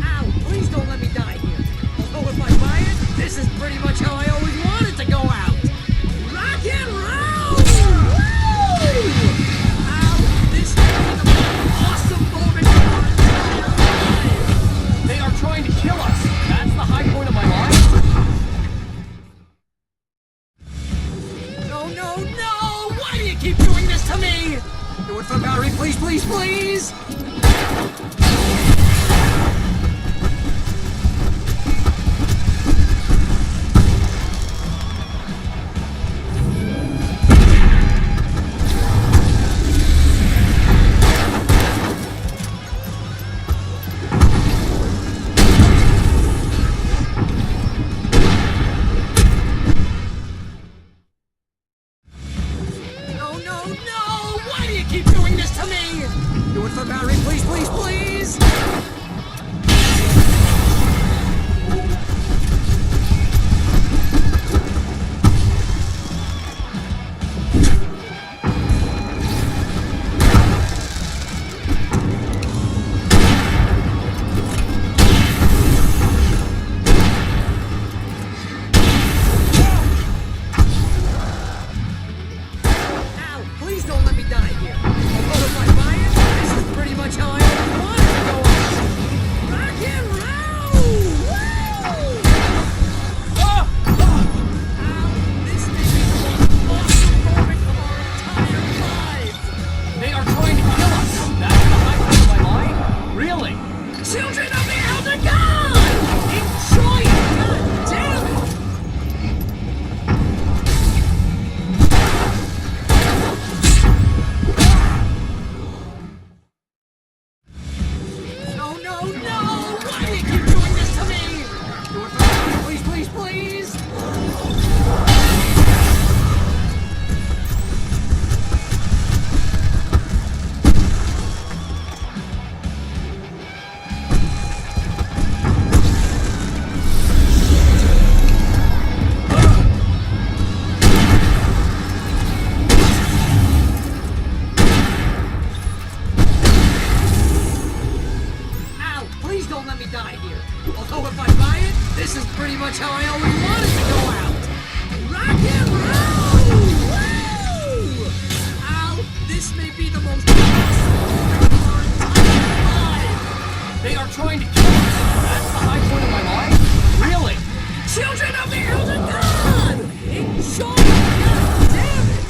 K: Ow! Please don't let me die here. Although if I buy it, this is pretty much how I always wanted to go out. Rock and roll! Woo! Ow! This is the most awesome moment of our entire life.
M: They are trying to kill us. That's the high point of my life.
K: No, no, no! Why do you keep doing this to me? Do it for Barry, please, please, please! No, no, no! Why do you keep doing this to me? Do it for Barry, please, please, please! Ow! Please don't let me die here. Although if I buy it, this is pretty much how I always wanted to go out. Rock and roll! Woo! Ow! This may be the most awesome moment of our entire lives.
M: They are trying to kill us. That's the high point of my life. Really?
K: Children of the Elder God! Enjoy it! God damn it! No, no, no! Why do you Please don't let me die here. Although if I buy it, this is pretty much how I always wanted to go out. Rock and roll! Woo! Al, this may be the most
M: They are trying to kill us. That's the high point of my life? Really?
K: Children of the Elder God! Enjoy! God damn it!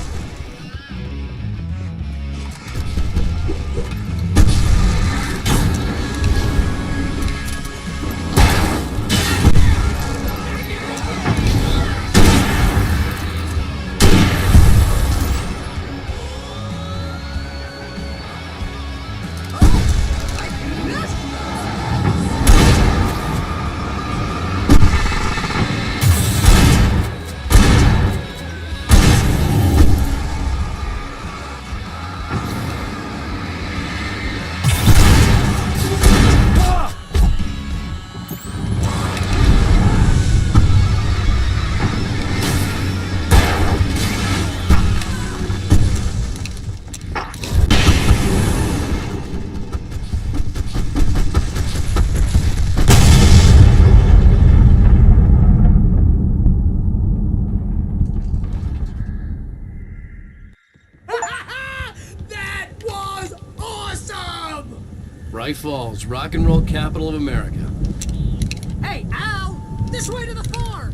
M: Bright Falls, rock and roll capital of America.
K: Hey, Al! This way to the farm!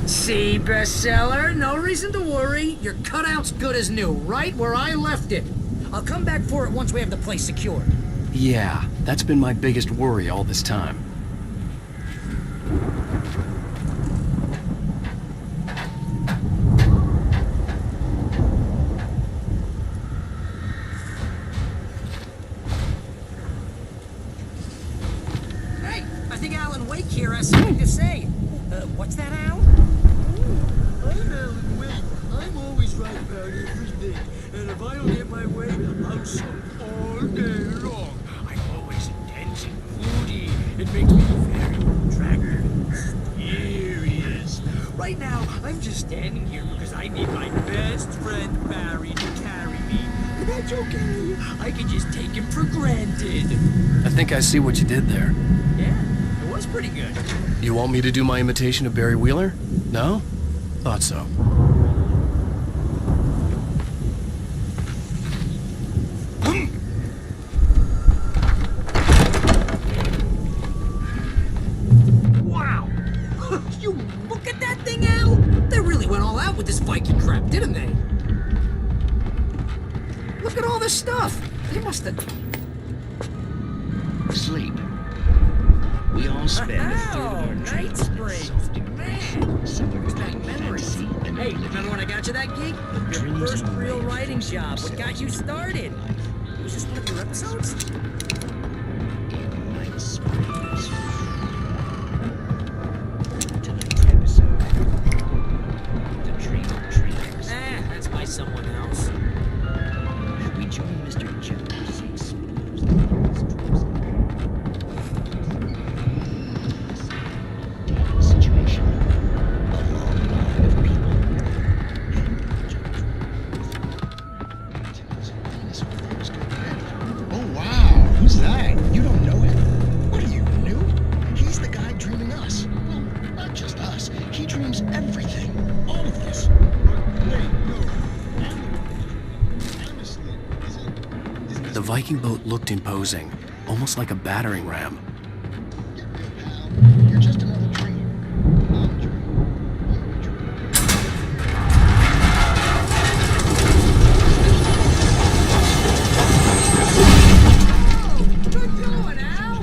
K: See, bestseller, no reason to worry. Your cutout's good as new, right where I left it. I'll come back for it once we have the place secured.
A: Yeah, that's been my biggest worry all this time.
K: Hey, I think Alan Wake here has something to say. What's that, Al?
P: I'm Alan Wake. I'm always right about everything. And if I don't get my way, I'll sulk all day long. I'm always intense and moody. It makes me very attractive and mysterious. Right now, I'm just standing here because I need my best friend Barry to carry me. But that's okay. I can just take him for granted.
A: I think I see what you did there.
K: Yeah, it was pretty good.
A: You want me to do my imitation of Barry Wheeler? No? Thought so.
K: Wow! You look at that thing, Al! They really went all out with this Viking crap, didn't they? Look at all this stuff! They must have...
Q: Sleep. We all spend a third of our
K: night springs. Man, where's that memory? Hey, remember when I got you that gig? Your first real writing job. What got you started? Was this one of your episodes?
Q: Night springs. Tonight's episode. The Dream of Dreams.
K: That's by someone else.
Q: Should we join Mr. Jones? He explores the situation. A long line of people.
H: Oh, wow. Who's that? You don't know him. What are you, new? He's the guy dreaming us. Well, not just us. He dreams everything. All of us.
A: The Viking boat looked imposing, almost like a battering ram.
H: You're just another dream.
K: Good going, Al!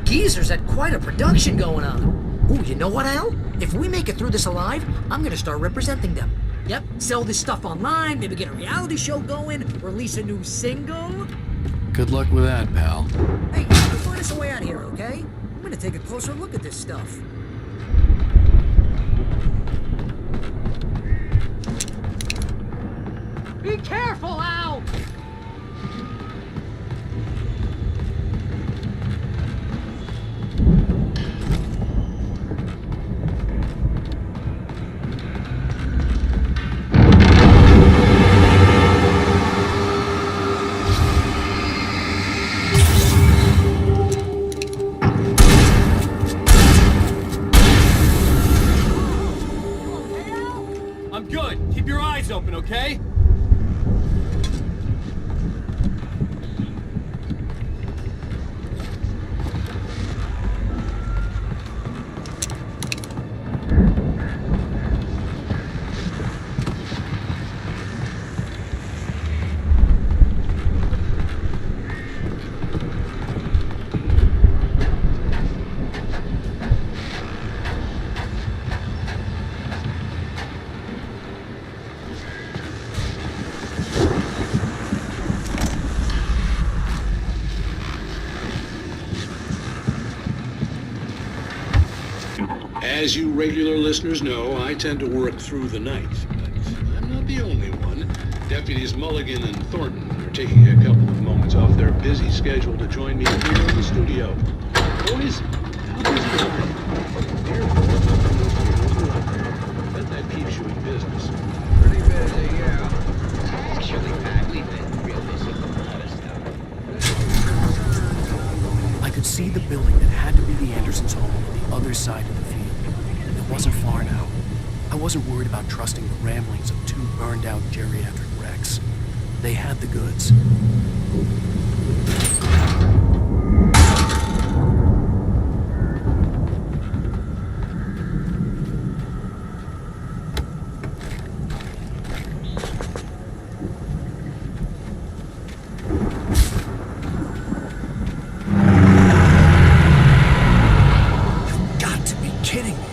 K: geezers had quite a production going on. Ooh, you know what, Al? If we make it through this alive, I'm gonna start representing them.
M: Yep, sell this stuff online, maybe get a reality show going, release a new single.
A: Good luck with that, pal.
M: Hey, find us a way out of here, okay? I'm gonna take a closer look at this stuff. Be careful, Al!
R: I'm good. Keep your eyes open, okay?
O: As you regular listeners know, I tend to work through the night, but I'm not the only one. Deputies Mulligan and Thornton are taking a couple of moments off their busy schedule to join me here in the studio. Boys, how busy are you? Careful about those people. I bet that keeps you in business.
C: Pretty busy, yeah. Actually, Pat, we've been real busy with a lot of stuff.
A: I could see the building that had to be the Andersons' home on the other side of the field. It wasn't far now. I wasn't worried about trusting the ramblings of two burned-out geriatric wrecks. They had the goods. You've got to be kidding me.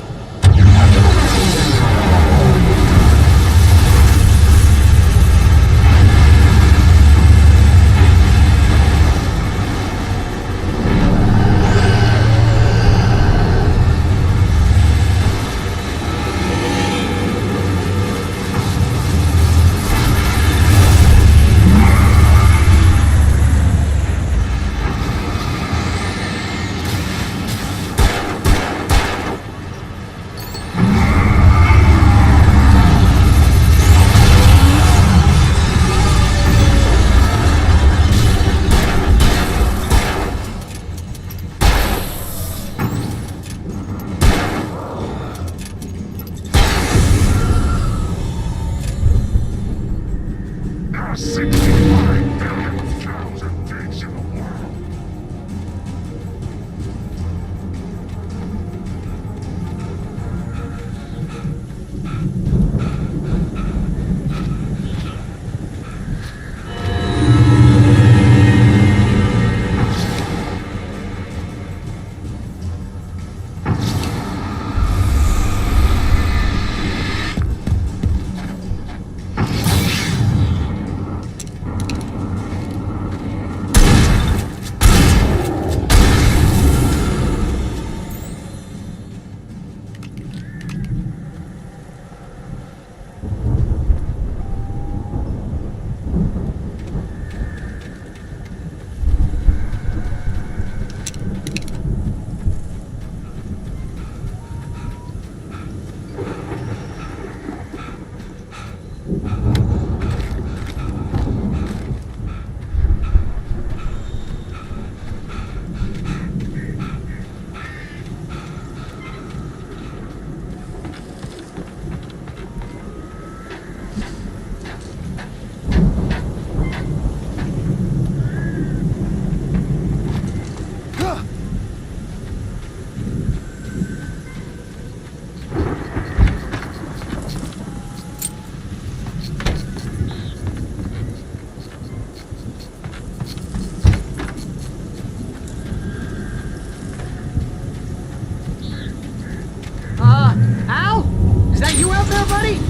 K: Johnny?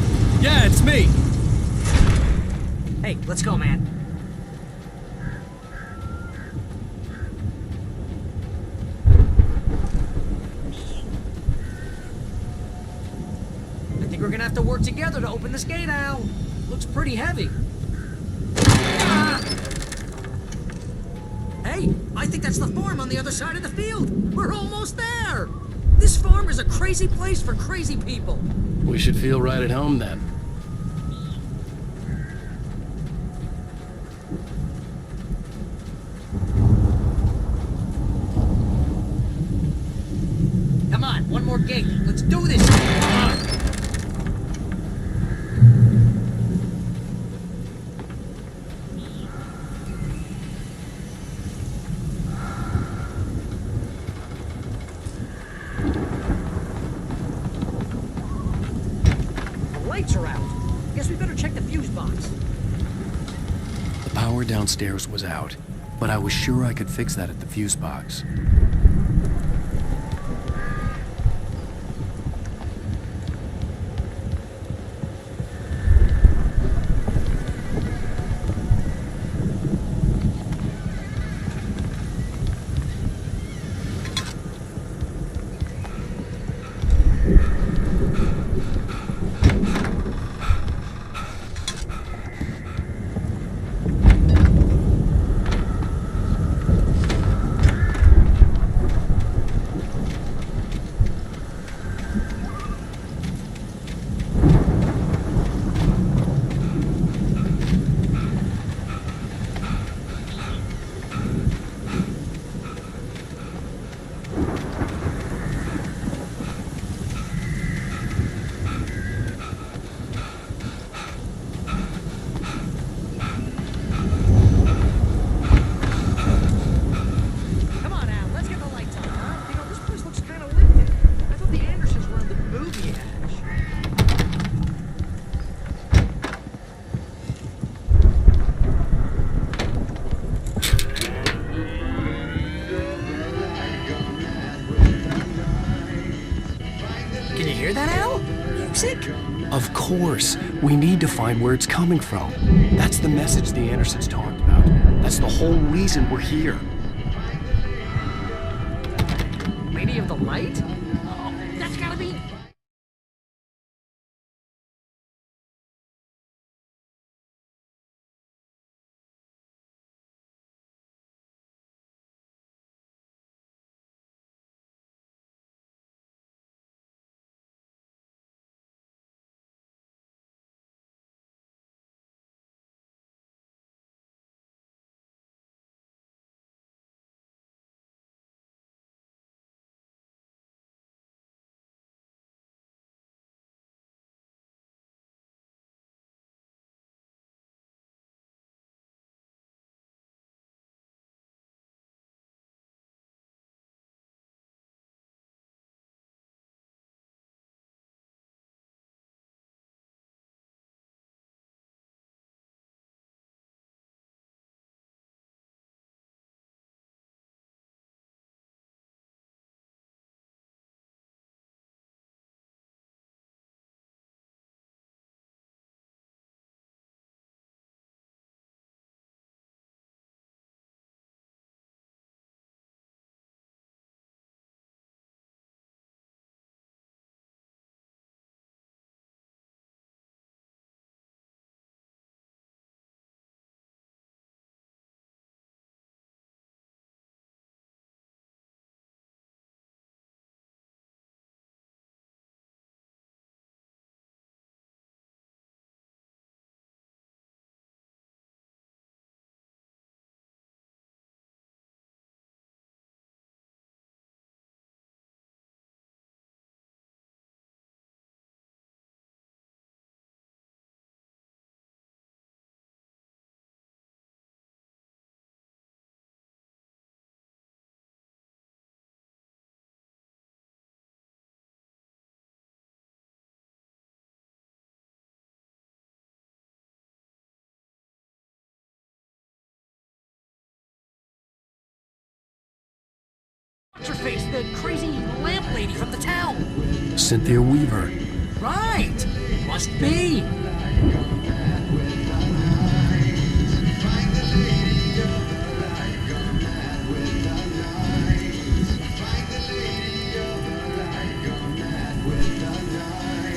R: Yeah, it's me.
K: Hey, let's go, man. I think we're gonna have to work together to open this gate, Al. Looks pretty heavy. Ah! Hey, I think that's the farm on the other side of the field. We're almost there. This farm is a crazy place for crazy people.
A: We should feel right at home then.
K: Come on, one more gate. Let's do this. Come on. The lights are out. Guess we better check the fuse box.
A: The power downstairs was out, but I was sure I could fix that at the fuse box.
K: Come on, Al. Let's get the lights on, huh? You know, this place looks kind of lifted. I thought the Andersons were on the movie edge. Can you hear that, Al? Music?
A: Of course. We need to find where it's coming from. That's the message the Andersons talked about. That's the whole reason we're here.
K: Lady of the Light? Oh, that's gotta be... What's her face? The crazy lamp lady from the town.
A: Cynthia Weaver.
K: Right! Must be.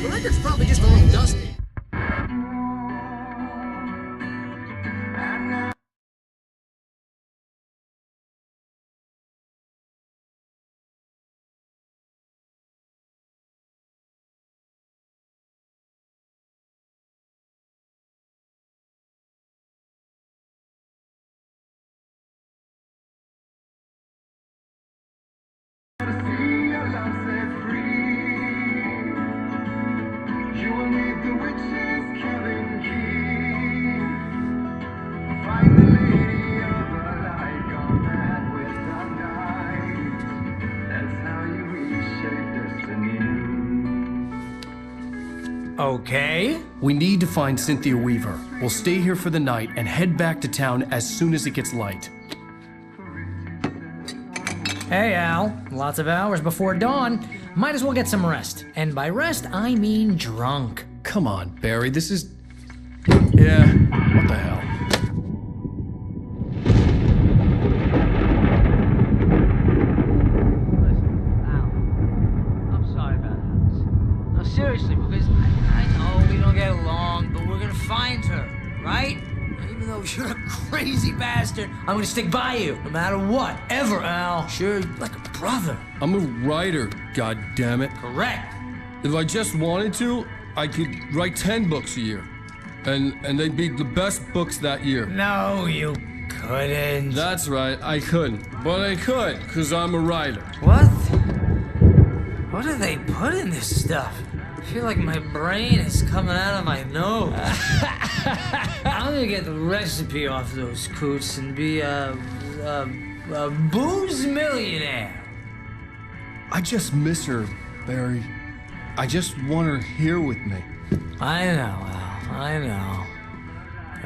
K: The record's probably just a little dusty.
C: Okay.
A: We need to find Cynthia Weaver. We'll stay here for the night and head back to town as soon as it gets light.
K: Hey, Al. Lots of hours before dawn. Might as well get some rest. And by rest, I mean drunk.
A: Come on, Barry, this is... Yeah, what the hell?
C: I'm sorry about Alice. No, seriously, because I know we don't get along, but we're gonna find her, right? And even though you're a crazy bastard, I'm gonna stick by you, no matter what, ever, Al. Sure, like a brother.
S: I'm a writer, goddammit.
C: Correct.
S: If I just wanted to, I could write 10 books a year. And they'd be the best books that year.
C: No, you couldn't.
S: That's right, I couldn't. But I could, because I'm a writer.
C: What? What do they put in this stuff? I feel like my brain is coming out of my nose. I'm gonna get the recipe off those coots and be a booze millionaire.
S: I just miss her, Barry. I just want her here with me.
C: I know, Al. I know.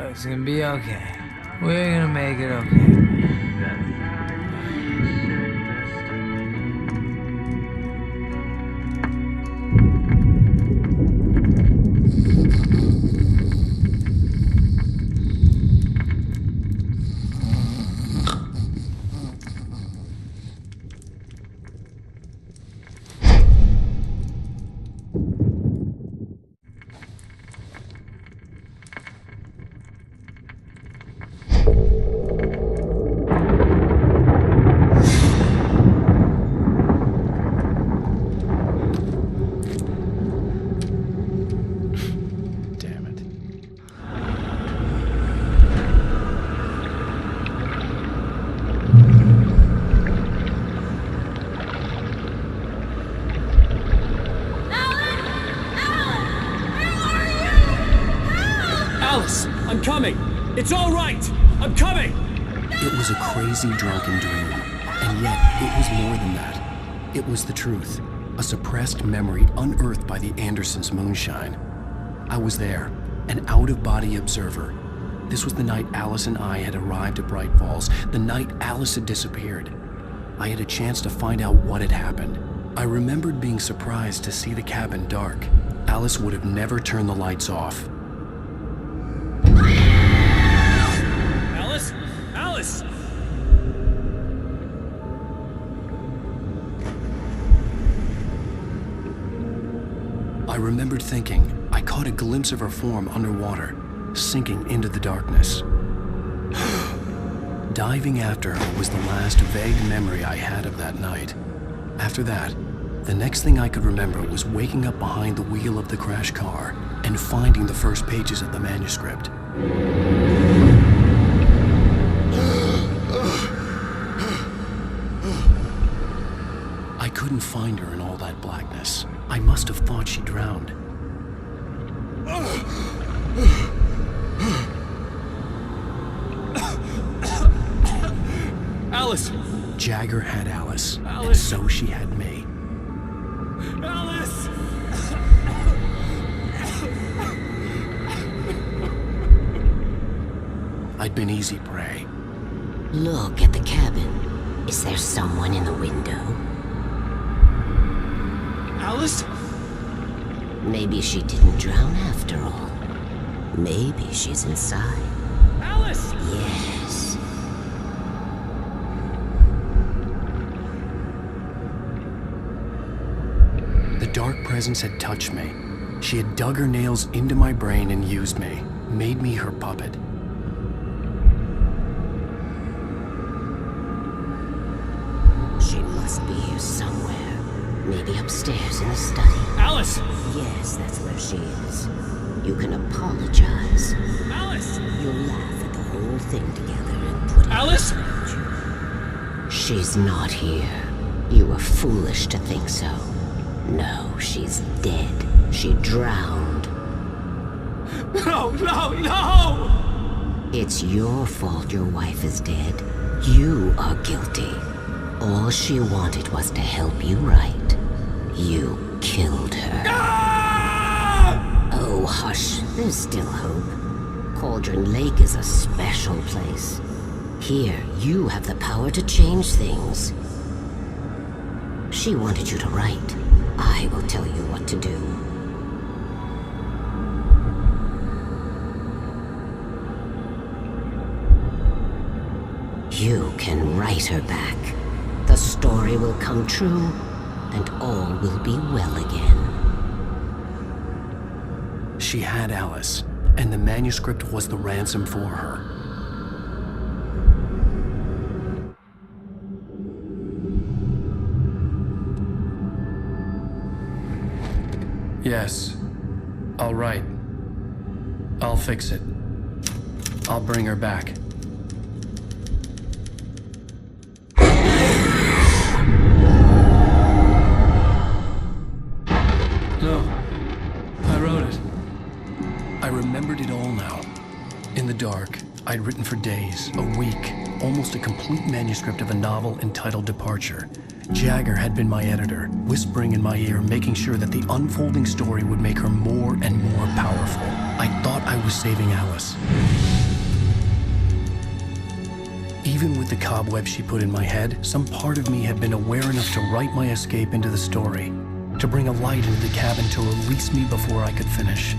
C: It's gonna be okay. We're gonna make it okay.
R: Alice, I'm coming. It's all right. I'm coming.
A: It was a crazy drunken dream, and yet it was more than that. It was the truth, a suppressed memory unearthed by the Andersons' moonshine. I was there, an out-of-body observer. This was the night Alice and I had arrived at Bright Falls, the night Alice had disappeared. I had a chance to find out what had happened. I remembered being surprised to see the cabin dark. Alice would have never turned the lights off.
R: Alice? Alice!
A: I remembered thinking I caught a glimpse of her form underwater, sinking into the darkness. Diving after her was the last vague memory I had of that night. After that, the next thing I could remember was waking up behind the wheel of the crash car and finding the first pages of the manuscript. I couldn't find her in all that blackness. I must have thought she drowned.
R: Alice!
A: Jagger had Alice, and
R: Alice!
A: so she had me.
R: Alice!
A: I'd been easy prey.
G: Look at the cabin. Is there someone in the window?
R: Alice?
G: Maybe she didn't drown after all. Maybe she's inside.
R: Alice!
G: Yes.
A: The dark presence had touched me. She had dug her nails into my brain and used me, made me her puppet.
G: She must be here somewhere. Maybe upstairs in the study.
R: Alice!
G: Yes, that's where she is. You can apologize.
R: Alice!
G: You'll laugh at the whole thing together and put it
R: Alice!
G: behind you. She's not here. You were foolish to think so. No, she's dead. She drowned.
R: No, no, no!
G: It's your fault your wife is dead. You are guilty. All she wanted was to help you right. You killed her. Oh, hush. There's still hope. Cauldron Lake is a special place. Here, you have the power to change things. She wanted you to write. I will tell you what to do. You can write her back. The story will come true, and all will be well again.
A: She had Alice, and the manuscript was the ransom for her. Yes, I'll write. I'll fix it. I'll bring her back. No, I wrote it. I remembered it all now. In the dark, I'd written for days, a week, almost a complete manuscript of a novel entitled Departure. Jagger had been my editor, whispering in my ear, making sure that the unfolding story would make her more and more powerful. I thought I was saving Alice. Even with the cobweb she put in my head, some part of me had been aware enough to write my escape into the story, to bring a light into the cabin to release me before I could finish,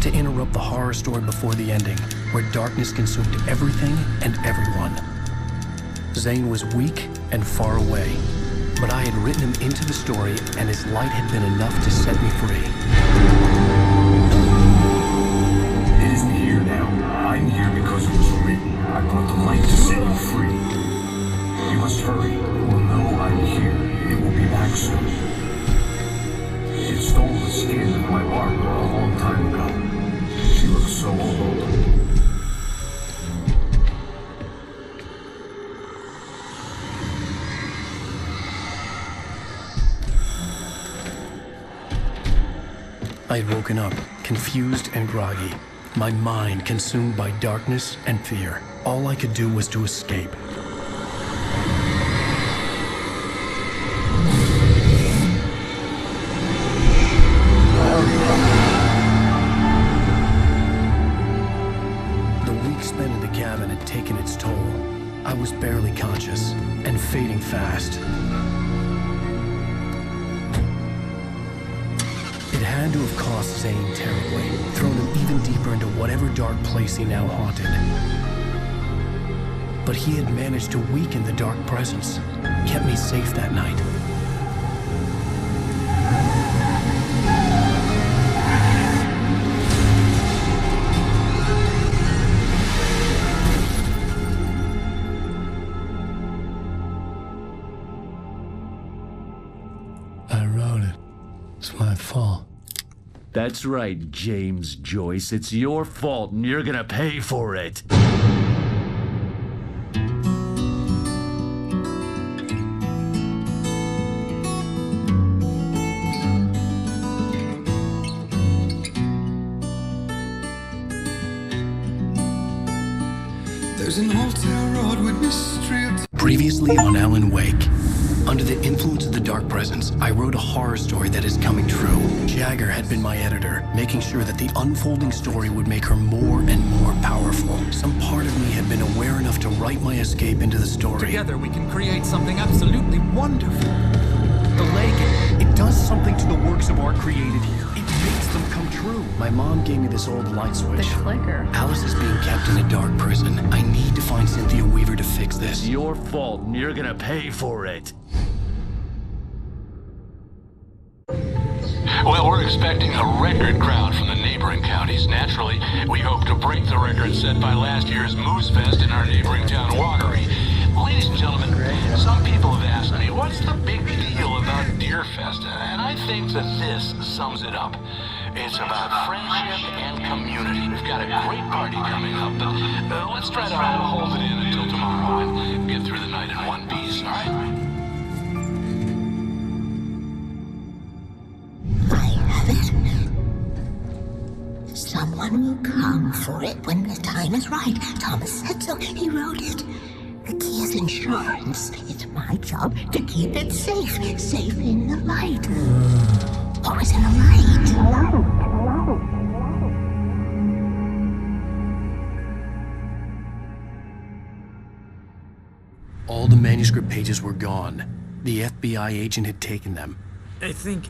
A: to interrupt the horror story before the ending, where darkness consumed everything and everyone. Zane was weak and far away, but I had written him into the story, and his light had been enough to set me free.
N: It isn't here now. I'm here because it was written. I brought the light to set you free. You must hurry. It will know I'm here. It will be back soon. It stole the skin of my Barbara a long time ago. She looks so old.
A: I had woken up, confused and groggy, my mind consumed by darkness and fear. All I could do was to escape. The week spent in the cabin had taken its toll. I was barely conscious and fading fast. It had to have cost Zane terribly, thrown him even deeper into whatever dark place he now haunted. But he had managed to weaken the dark presence, kept me safe that night. I wrote it. It's my fault.
T: That's right, James Joyce. It's your fault, and you're gonna pay for it.
U: There's an old town road with mystery.
A: Previously on Alan Wake. Under the influence of the dark presence, I wrote a horror story that is coming true. Jagger had been my editor, making sure that the unfolding story would make her more and more powerful. Some part of me had been aware enough to write my escape into the story.
B: Together we can create something absolutely wonderful.
A: The lake, it does something to the works of art created here. It makes them come true. My mom gave me this old light switch.
L: The clicker.
A: Alice is being kept in a dark prison. I need to find Cynthia Weaver to fix this.
T: It's your fault, and you're gonna pay for it.
O: Well, we're expecting a record crowd from the neighboring counties. Naturally, we hope to break the record set by last year's Moose Fest in our neighboring town, Watery. Ladies and gentlemen, some people have asked me, what's the big deal about Deer Fest? And I think that this sums it up. It's about friendship and community. We've got a great party coming up, but let's try to hold it in until tomorrow and get through the night in one piece, all right?
G: Someone will come for it when the time is right. Thomas said so. He wrote it. The key is insurance. It's my job to keep it safe. Safe in the light. Always in the light.
A: All the manuscript pages were gone. The FBI agent had taken them.
K: I think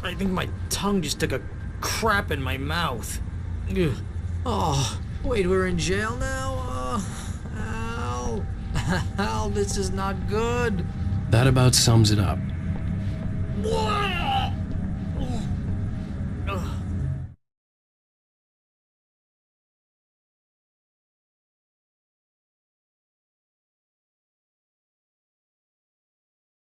K: my tongue just took a crap in my mouth. Ugh. Oh, wait, we're in jail now? Al. Al, this is not good.
A: That about sums it up.
K: Whoa!